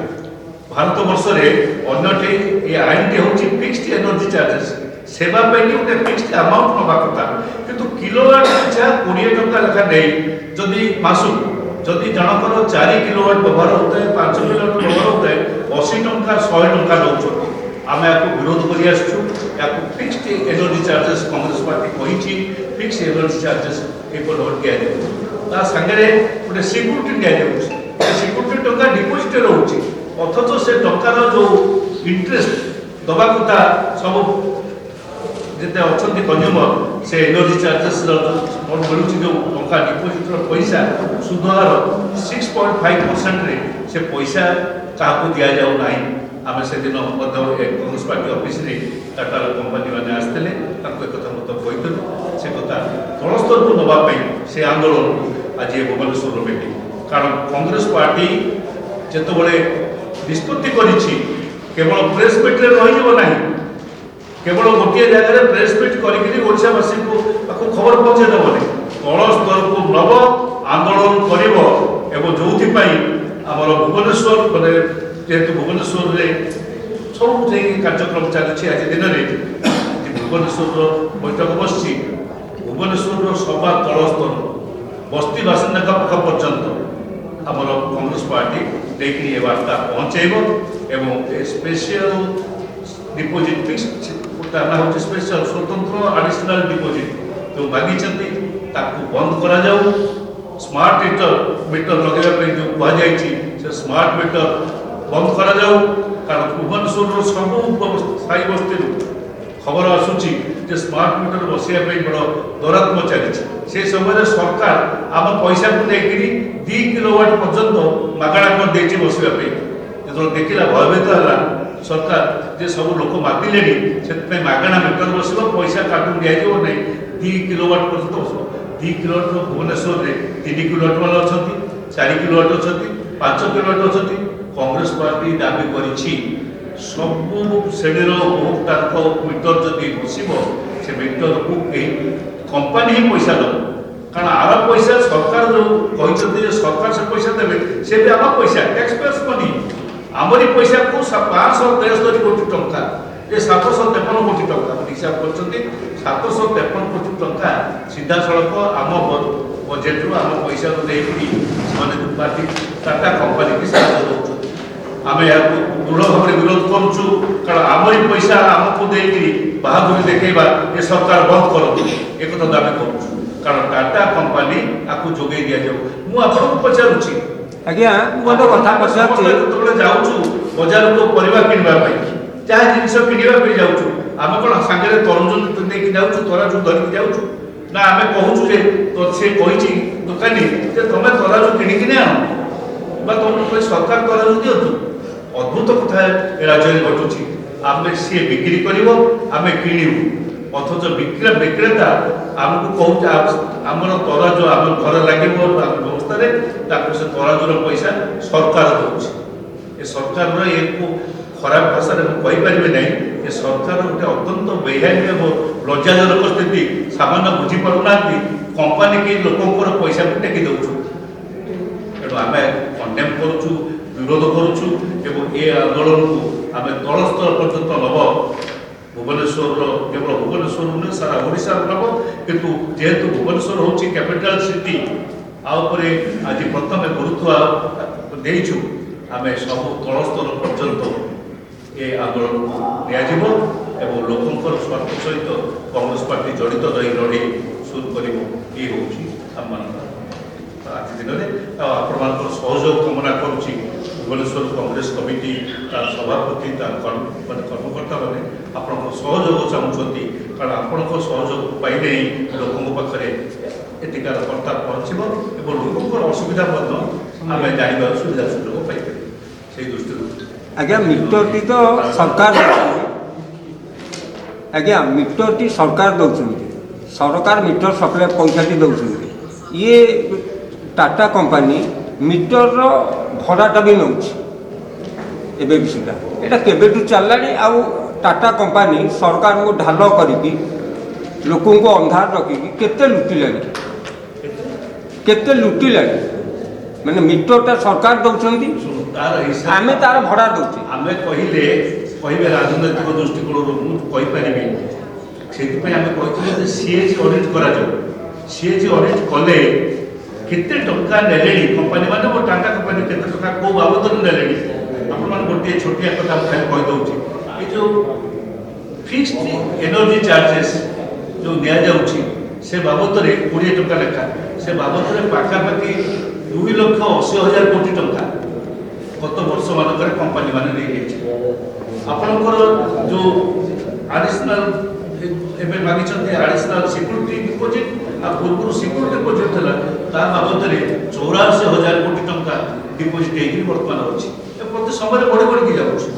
ଭାରତ ବର୍ଷରେ ଅନ୍ୟଟି ଏ ଆଇନଟି ହେଉଛି ଫିକ୍ସଡ ଏନର୍ଜି ଚାର୍ଜେସ୍। ସେବା ପାଇଁ ଗୋଟେ ଫିକ୍ସଡ ଆମାଉଣ୍ଟ ନେବା କଥା, କିନ୍ତୁ କିଲୋୱାଟ୍ ପିଛା 20 ଟଙ୍କା ଲେଖା ନେଇ ଯଦି ମାସକୁ ଯଦି ଜଣଙ୍କର 4 କିଲୋୱାଟ୍ ବ୍ୟବହାର ହେଉଥାଏ, 5 କିଲୋୱାଟ୍ ବ୍ୟବହାର ହେଉଥାଏ, 80 ଟଙ୍କା 100 ଟଙ୍କା ନେଉଛନ୍ତି। ଆମେ ୟାକୁ ବିରୋଧ କରି ଆସିଛୁ। ୟାକୁ fixed energy charges Congress party କହିଛି ଫିକ୍ସଡ ଏନର୍ଜି ଚାର୍ଜେସ୍ ଏପଟ ଦିଆଯାଉଛି। ତା ସାଙ୍ଗରେ ଗୋଟେ ସିକ୍ୟୁରିଟି ଦିଆଯାଉଛି। ସିକ୍ୟୁରିଟି ଟଙ୍କା ଡିପୋଜିଟ୍ ରହୁଛି, ଅଥଚ ସେ ଟଙ୍କାର ଯେଉଁ ଇଣ୍ଟରେଷ୍ଟ ଦେବା କଥା ସବୁ ଯେତେ ଅଛନ୍ତି କନ୍ଜ୍ୟୁମର, ସେ ଏନର୍ଜି ଚାର୍ଜେସ୍ର ମିଳୁଛି ଯେଉଁ ଟଙ୍କା ଡିପୋଜିଟ୍ର ପଇସା ସୁଧ ହାର 6.5%ରେ ସେ ପଇସା କାହାକୁ ଦିଆଯାଉ ନାହିଁ। ଆମେ ସେଦିନ ମଧ୍ୟ କଂଗ୍ରେସ ପାର୍ଟି ଅଫିସରେ ଟାଟାର କମ୍ପାନୀମାନେ ଆସିଥିଲେ, ତାଙ୍କୁ ଏକଥା ମଧ୍ୟ କହିଥିଲୁ। ସେ କଥା ତଳ ସ୍ତରକୁ ନେବା ପାଇଁ ସେ ଆନ୍ଦୋଳନକୁ ଆଜି ଭୁବନେଶ୍ୱରର ମିଟିଂ। କାରଣ କଂଗ୍ରେସ ପାର୍ଟି ଯେତେବେଳେ ନିଷ୍ପତ୍ତି କରିଛି କେବଳ ପ୍ରେସ୍ ମିଟ୍ରେ ରହିଯିବ ନାହିଁ, କେବଳ ଗୋଟିଏ ଜାଗାରେ ପ୍ରେସ୍ ମିଟ୍ କରିକି ଓଡ଼ିଶାବାସୀଙ୍କୁ ତାକୁ ଖବର ପହଞ୍ଚାଇ ଦେବନି, ତଳ ସ୍ତରକୁ ନେବ, ଆନ୍ଦୋଳନ କରିବ। ଏବଂ ଯେଉଁଥିପାଇଁ ଆମର ଭୁବନେଶ୍ୱର ମାନେ ଯେହେତୁ ଭୁବନେଶ୍ୱରରେ ସବୁଠି କାର୍ଯ୍ୟକ୍ରମ ଚାଲିଛି, ଆଜି ଦିନରେ ଭୁବନେଶ୍ୱରର ବୈଠକ ବସିଛି। ଭୁବନେଶ୍ୱରର ସଭା ତଳ ସ୍ତର ବସ୍ତି ବାସିନ୍ଦାଙ୍କ ପାଖ ପର୍ଯ୍ୟନ୍ତ ଆମର କଂଗ୍ରେସ ପାର୍ଟି ନେଇକି ଏ ବାର୍ତ୍ତା ପହଞ୍ଚାଇବ ଏବଂ ଏ ସ୍ପେଶିଆଲ ଡିପୋଜିଟ୍ ଫିକ୍ସଡ ନାଁ ହେଉଛି ସ୍ପେଶିଆଲ ସ୍ୱତନ୍ତ୍ର ଆଡିସନାଲ ଡିପୋଜିଟ୍ ଯେଉଁ ମାଗିଛନ୍ତି ତାକୁ ବନ୍ଦ କରାଯାଉ। ସ୍ମାର୍ଟ ମିଟର ଲଗାଇବା ପାଇଁ ଯେଉଁ କୁହାଯାଇଛି ସେ ସ୍ମାର୍ଟ ମିଟର ବନ୍ଦ କରାଯାଉ। କାରଣ ଭୁବନେଶ୍ୱରର ସବୁ ସାହି ବସ୍ତିରୁ ଖବର ଆସୁଛି ଯେ ସ୍ମାର୍ଟ ମିଟର ବସିବା ପାଇଁ ବଡ଼ ଦୌରାତ୍ମ୍ୟ ଚାଲିଛି। ସେ ସମୟରେ ସରକାର ଆମ ପଇସାକୁ ନେଇକରି 2 କିଲୋୱାଟ୍ ପର୍ଯ୍ୟନ୍ତ ମାଗଣା କରିଦେଇଛି ବସିବା ପାଇଁ। ଯେତେବେଳେ ଦେଖିଲା ଭୟଭୀତ ହେଲା ସରକାର ଯେ ସବୁ ଲୋକ ମାତିଲେଣି, ସେଥିପାଇଁ ମାଗଣା ମିଟର ବସିବ, ପଇସା କାର୍ଟୁନ ଦିଆଯିବ ନାହିଁ, 2 କିଲୋୱାଟ୍ ପର୍ଯ୍ୟନ୍ତ ବସିବ। 2 କିଲୋୱାଟ୍ର ଭୁବନେଶ୍ୱରରେ 3 କିଲୋୱାଟ୍ ବାଲା ଅଛନ୍ତି, 4 କିଲୋୱାଟ୍ ଅଛନ୍ତି, 5 କିଲୋୱାଟ୍ ଅଛନ୍ତି। କଂଗ୍ରେସ ପାର୍ଟି ଦାବି କରିଛି ସବୁ ଶ୍ରେଣୀର ଉପଭୋକ୍ତାଙ୍କ ମିଟର ଯଦି ବସିବ ସେ ମିଟରକୁ ଏଇ କମ୍ପାନୀ ହିଁ ପଇସା ଦେବ। କାରଣ ଆର ପଇସା ସରକାର ଯେଉଁ କହିଛନ୍ତି ଯେ ସରକାର ସେ ପଇସା ଦେବେ, ସେ ବି ଆମ ପଇସା ଟ୍ୟାକ୍ସ ପେୟର୍ସ ମନି। ଆମରି ପଇସାକୁ 573 କୋଟି ଟଙ୍କା, ଏ 753 କୋଟି ଟଙ୍କା ହିସାବ କରିଛନ୍ତି। 753 କୋଟି ଟଙ୍କା ସିଧାସଳଖ ଆମ ବଜେଟରୁ ଆମ ପଇସାରୁ ଦେଇକରି ସେମାନେ ଟାଟା କମ୍ପାନୀକି ସାହାଯ୍ୟ ଦେଉଛନ୍ତି। ଆମେ ଏହାକୁ ଦୃଢ଼ ଭାବରେ ବିରୋଧ କରୁଛୁ। କାରଣ ଆମରି ପଇସା ଆମକୁ ଦେଇକରି ବାହାଦୁରୀ ଦେଖେଇବା ଏ ସରକାର ବନ୍ଦ କରନ୍ତୁ, ଏକଥା ଦାବି କରୁଛୁ। କାରଣ ଟାଟା କମ୍ପାନୀ ଆକୁ ଯୋଗାଇ ଦିଆଯାଉ। ମୁଁ ଆପଣଙ୍କୁ ପଚାରୁଛି, ଆଜ୍ଞା ଗୋଟେ କଥା ପଚାରୁଛି, ଯେତେବେଳେ ଯାଉଛୁ ବଜାରକୁ ପରିବା କିଣିବା ପାଇଁ, ଯାହା ଜିନିଷ କିଣିବା ପାଇଁ ଯାଉଛୁ, ଆମେ କ'ଣ ସାଙ୍ଗରେ ତରଜୁ ନେଇକି ଯାଉଛୁ, ତରାଜୁ ଧରିକି ଯାଉଛୁ? ନା ଆମେ କହୁଛୁ ଯେ ସେ କହିଛି ଦୋକାନୀ ଯେ ତମେ ତରାଜୁ କିଣିକି ଆଣ ବା ତମକୁ ସରକାର ତରାଜୁ ଦିଅନ୍ତୁ। ଅଦ୍ଭୁତ କଥା ଏ ରାଜ୍ୟରେ ଘଟୁଛି। ଆମେ ସିଏ ବିକ୍ରି କରିବ, ଆମେ କିଣିବୁ, ଅଥଚ ବିକ୍ରେତା ଆମକୁ କହୁଛି ଆମର ତରାଜୁ ଆମ ଘରେ ଲାଗିବ ବ୍ୟବସ୍ଥାରେ, ତାକୁ ସେ ତରାଜୁର ପଇସା ସରକାର ଦେଉଛି। ଏ ସରକାରର ଏକୁ ଖରାପ ଭାଷାରେ ମୁଁ କହିପାରିବି ନାହିଁ। ଏ ସରକାର ଗୋଟେ ଅତ୍ୟନ୍ତ ବେଆଇନ ଏବଂ ଲଜ୍ଜାଜନକ ସ୍ଥିତି। ସାମାନ୍ୟ ବୁଝିପାରୁନାହାନ୍ତି କମ୍ପାନୀ କି ଲୋକଙ୍କର ପଇସାକୁ ଟେକି ଦେଉଛୁ। ତେଣୁ ଆମେ କଣ୍ଡେମ୍ କରୁଛୁ, ବିରୋଧ କରୁଛୁ ଏବଂ ଏ ଆନ୍ଦୋଳନକୁ ଆମେ ତଳ ସ୍ତର ପର୍ଯ୍ୟନ୍ତ ନେବ। ଭୁବନେଶ୍ୱରର କେବଳ ଭୁବନେଶ୍ୱର ନୁହେଁ, ସାରା ଓଡ଼ିଶାର ନେବ। କିନ୍ତୁ ଯେହେତୁ ଭୁବନେଶ୍ୱର ହେଉଛି କ୍ୟାପିଟାଲ ସିଟି, ଆ ଉପରେ ଆଜି ପ୍ରଥମେ ଗୁରୁତ୍ୱ ଦେଇଛୁ। ଆମେ ସବୁ ତଳ ସ୍ତର ପର୍ଯ୍ୟନ୍ତ ଏ ଆନ୍ଦୋଳନକୁ ନିଆଯିବ ଏବଂ ଲୋକଙ୍କର ସ୍ୱାର୍ଥ ସହିତ କଂଗ୍ରେସ ପାର୍ଟି ଜଡ଼ିତ ରହି ଲଢ଼େଇ ସୁରୁ କରିବ। ଇଏ ହେଉଛି ଆମମାନଙ୍କର ଆଜି ଦିନରେ। ଆଉ ଆପଣମାନଙ୍କର ସହଯୋଗ କାମନା କରୁଛି। ଭୁବନେଶ୍ୱର କଂଗ୍ରେସ କମିଟି, ତାର ସଭାପତି, ତାର କର୍ମକର୍ତ୍ତାମାନେ ଆପଣଙ୍କ ସହଯୋଗ ଚାହୁଁଛନ୍ତି। କାରଣ ଆପଣଙ୍କ ସହଯୋଗ ପାଇଲେ ହିଁ ଲୋକଙ୍କ ପାଖରେ ଏଠିକାର କର୍ତ୍ତା ପହଞ୍ଚିବ ଏବଂ ଲୋକଙ୍କର ଅସୁବିଧା ମଧ୍ୟ ଆମେ ଜାଣିବାର ସୁବିଧା ସୁଯୋଗ ପାଇପାରିବୁ। ସେଇ ଦୃଷ୍ଟିରୁ ଆଜ୍ଞା ମିଟରଟି ତ ସରକାର ଦେଉଛନ୍ତି, ଆଜ୍ଞା ମିଟରଟି ସରକାର ଦେଉଛନ୍ତି, ସରକାର ମିଟର ସପ୍ଲାଏ ପଇସାଟି ଦେଉଛନ୍ତି। ଇଏ ଟାଟା କମ୍ପାନୀ ମିଟରର ଭଡ଼ାଟା ବି ନେଉଛି ଏବେ ବି ସୁଦ୍ଧା। ଏଇଟା କେବେଠୁ ଚାଲିଲାଣି। ଆଉ ଟାଟା କମ୍ପାନୀ ସରକାରଙ୍କୁ ଢାଲ କରିକି ଲୋକଙ୍କୁ ଅନ୍ଧାର ରଖିକି କେତେ ଲୁଟିଲାଣି। ମାନେ ମିଟରଟା ସରକାର ଦେଉଛନ୍ତି, ତାର ହିସାବ ଆମେ ତାର ଭଡ଼ା ଦେଉଛେ। ଆମେ କହିବେ ରାଜନୈତିକ ଦୃଷ୍ଟିକୋଣରୁ ମୁଁ କହିପାରିବି। ସେଥିପାଇଁ ଆମେ କହିଥିଲୁ ଯେ ସିଏଜି ଅଡିଟ୍ କରାଯାଉ। ସିଏଜି ଅଡିଟ୍ କଲେ କେତେ ଟଙ୍କା ନେଲେଣି କମ୍ପାନୀ ମାନେ ଓ ଟାଟା କମ୍ପାନୀ କେତେ ଟଙ୍କା କେଉଁ ବାବଦରେ ନେଲେଣି। ଆପଣମାନେ ଗୋଟିଏ ଛୋଟିଆ କଥା ମୁଁ ଖାଲି କହିଦେଉଛି। ଏ ଯେଉଁ ଫିକ୍ସଡ ଏନର୍ଜି ଚାର୍ଜେସ୍ ଯେଉଁ ନିଆଯାଉଛି ସେ ବାବଦରେ 20 ଟଙ୍କା ଲେଖା, ସେ ବାବଦରେ ପାଖାପାଖି 2,80,000 କୋଟି ଟଙ୍କା ଗତ ବର୍ଷ ମାନଙ୍କରେ କମ୍ପାନୀ ମାନେ ନେଇଯାଇଛି। ଆପଣଙ୍କର ଯେଉଁ ଆଡିସନାଲ ଏବେ ମାଗିଛନ୍ତି ଆଡିସନାଲ ସିକ୍ୟୁରିଟି ଡିପୋଜିଟ୍, ଆଉ ପୂର୍ବରୁ ସିକ୍ୟୁରିଟି ଡିପୋଜିଟ୍ ଥିଲା ତା ବାବଦରେ 84,000 କୋଟି ଟଙ୍କା ଡିପୋଜିଟ୍ ହେଇକି ବର୍ତ୍ତମାନ ଅଛି। ପ୍ରତି ସମୟରେ ବଢ଼ିକି ଯାଉଛି,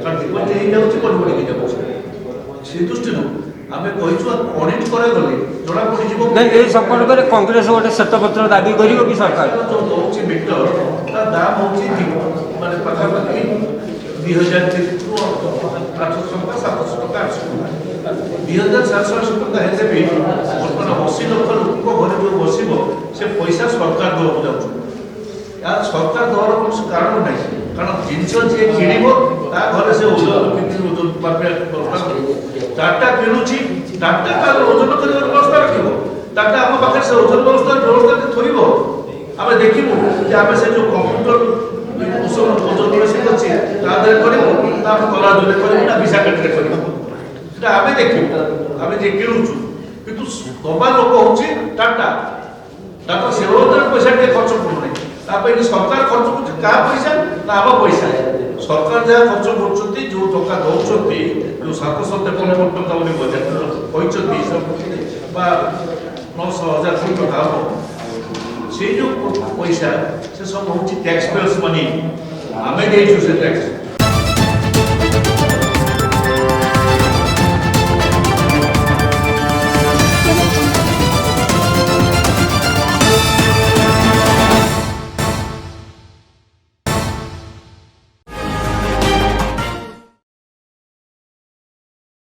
କାରଣ ଡିପୋଜିଟ୍ ହେଇଯାଉଛି ବଢ଼ିକି ଯାଉଛି। ସେ ଦୃଷ୍ଟିରୁ ଆମେ କହିଛୁ ଅଡିଟ୍ କରାଗଲେ ଜଣାପଡ଼ିଯିବ। ଏ ସମ୍ପର୍କରେ କଂଗ୍ରେସ ଗୋଟେ ଶ୍ଵେତପତ୍ର ଦାବି କରିବ କି ସରକାର? ଯେଉଁ ଦେଉଛି ମିଟର ତା ଦାମ ହେଉଛି ମାନେ ପାଖାପାଖି 2,000 ରୁ 800 ଟଙ୍କା 700 ଟଙ୍କା 800 ଟଙ୍କା 2,780 ଟଙ୍କା ହେଲେ ବି ବର୍ତ୍ତମାନ 80 ଲକ୍ଷ ଲୋକଙ୍କ ଘରେ ଯେଉଁ ବସିବ ସେ ପଇସା ସରକାର ଦେବାକୁ ଯାଉଛି। ଏହା ସରକାର ଦେବାର କୌଣସି କାରଣ ନାହିଁ। କାରଣ ଜିନିଷ ଯିଏ କିଣିବ ତା ଘରେ ସେ ଓଜନ ଟାଟା କିଣୁଛି, ଟାଟା ତାର ଓଜନ କରିବାର ବ୍ୟବସ୍ଥା ରଖିବ। ଟାଟା ଆମ ପାଖରେ ସେ ଓଜନ ବ୍ୟବସ୍ଥା ଥୋଇବ। ଆମେ ଦେଖିବୁ ଯେ ଆମେ ସେ ଯେଉଁ କମ୍ପ୍ୟୁଟର ଓଜନ ମେସିନ୍ ଅଛି ତା ଦେହରେ କରିବୁ, ତା ତରାଜୁରେ କରିବୁ ନା ବିଶାଖାଟିରେ କରିବୁ, ସେଟା ଆମେ ଦେଖିବୁ। ଆମେ ଯେ କିଣୁଛୁ କିନ୍ତୁ ଦବା ଲୋକ ହେଉଛି ଟାଟା। ଟାଟା ସେ ବାବଦରେ ପଇସା ଟିକେ ଖର୍ଚ୍ଚ କରୁନାହିଁ। ତା ପାଇଁ ସରକାର ଖର୍ଚ୍ଚ କରୁଛି କାହା ପଇସା ନା ଆମ ପଇସା। ସରକାର ଯାହା ଖର୍ଚ୍ଚ କରୁଛନ୍ତି, ଯେଉଁ ଟଙ୍କା ଦେଉଛନ୍ତି, ଯେଉଁ 753 କୋଟି ଟଙ୍କା ବୋଲି ବଜେଟ୍ କହିଛନ୍ତି ବା 9,000 କୋଟି ଟଙ୍କା ହେବ, ସେଇ ଯେଉଁ ପଇସା ସେ ସବୁ ହେଉଛି ଟ୍ୟାକ୍ସ ପେୟର୍ସ ମନି। ଆମେ ଦେଇଛୁ ସେ ଟ୍ୟାକ୍ସ।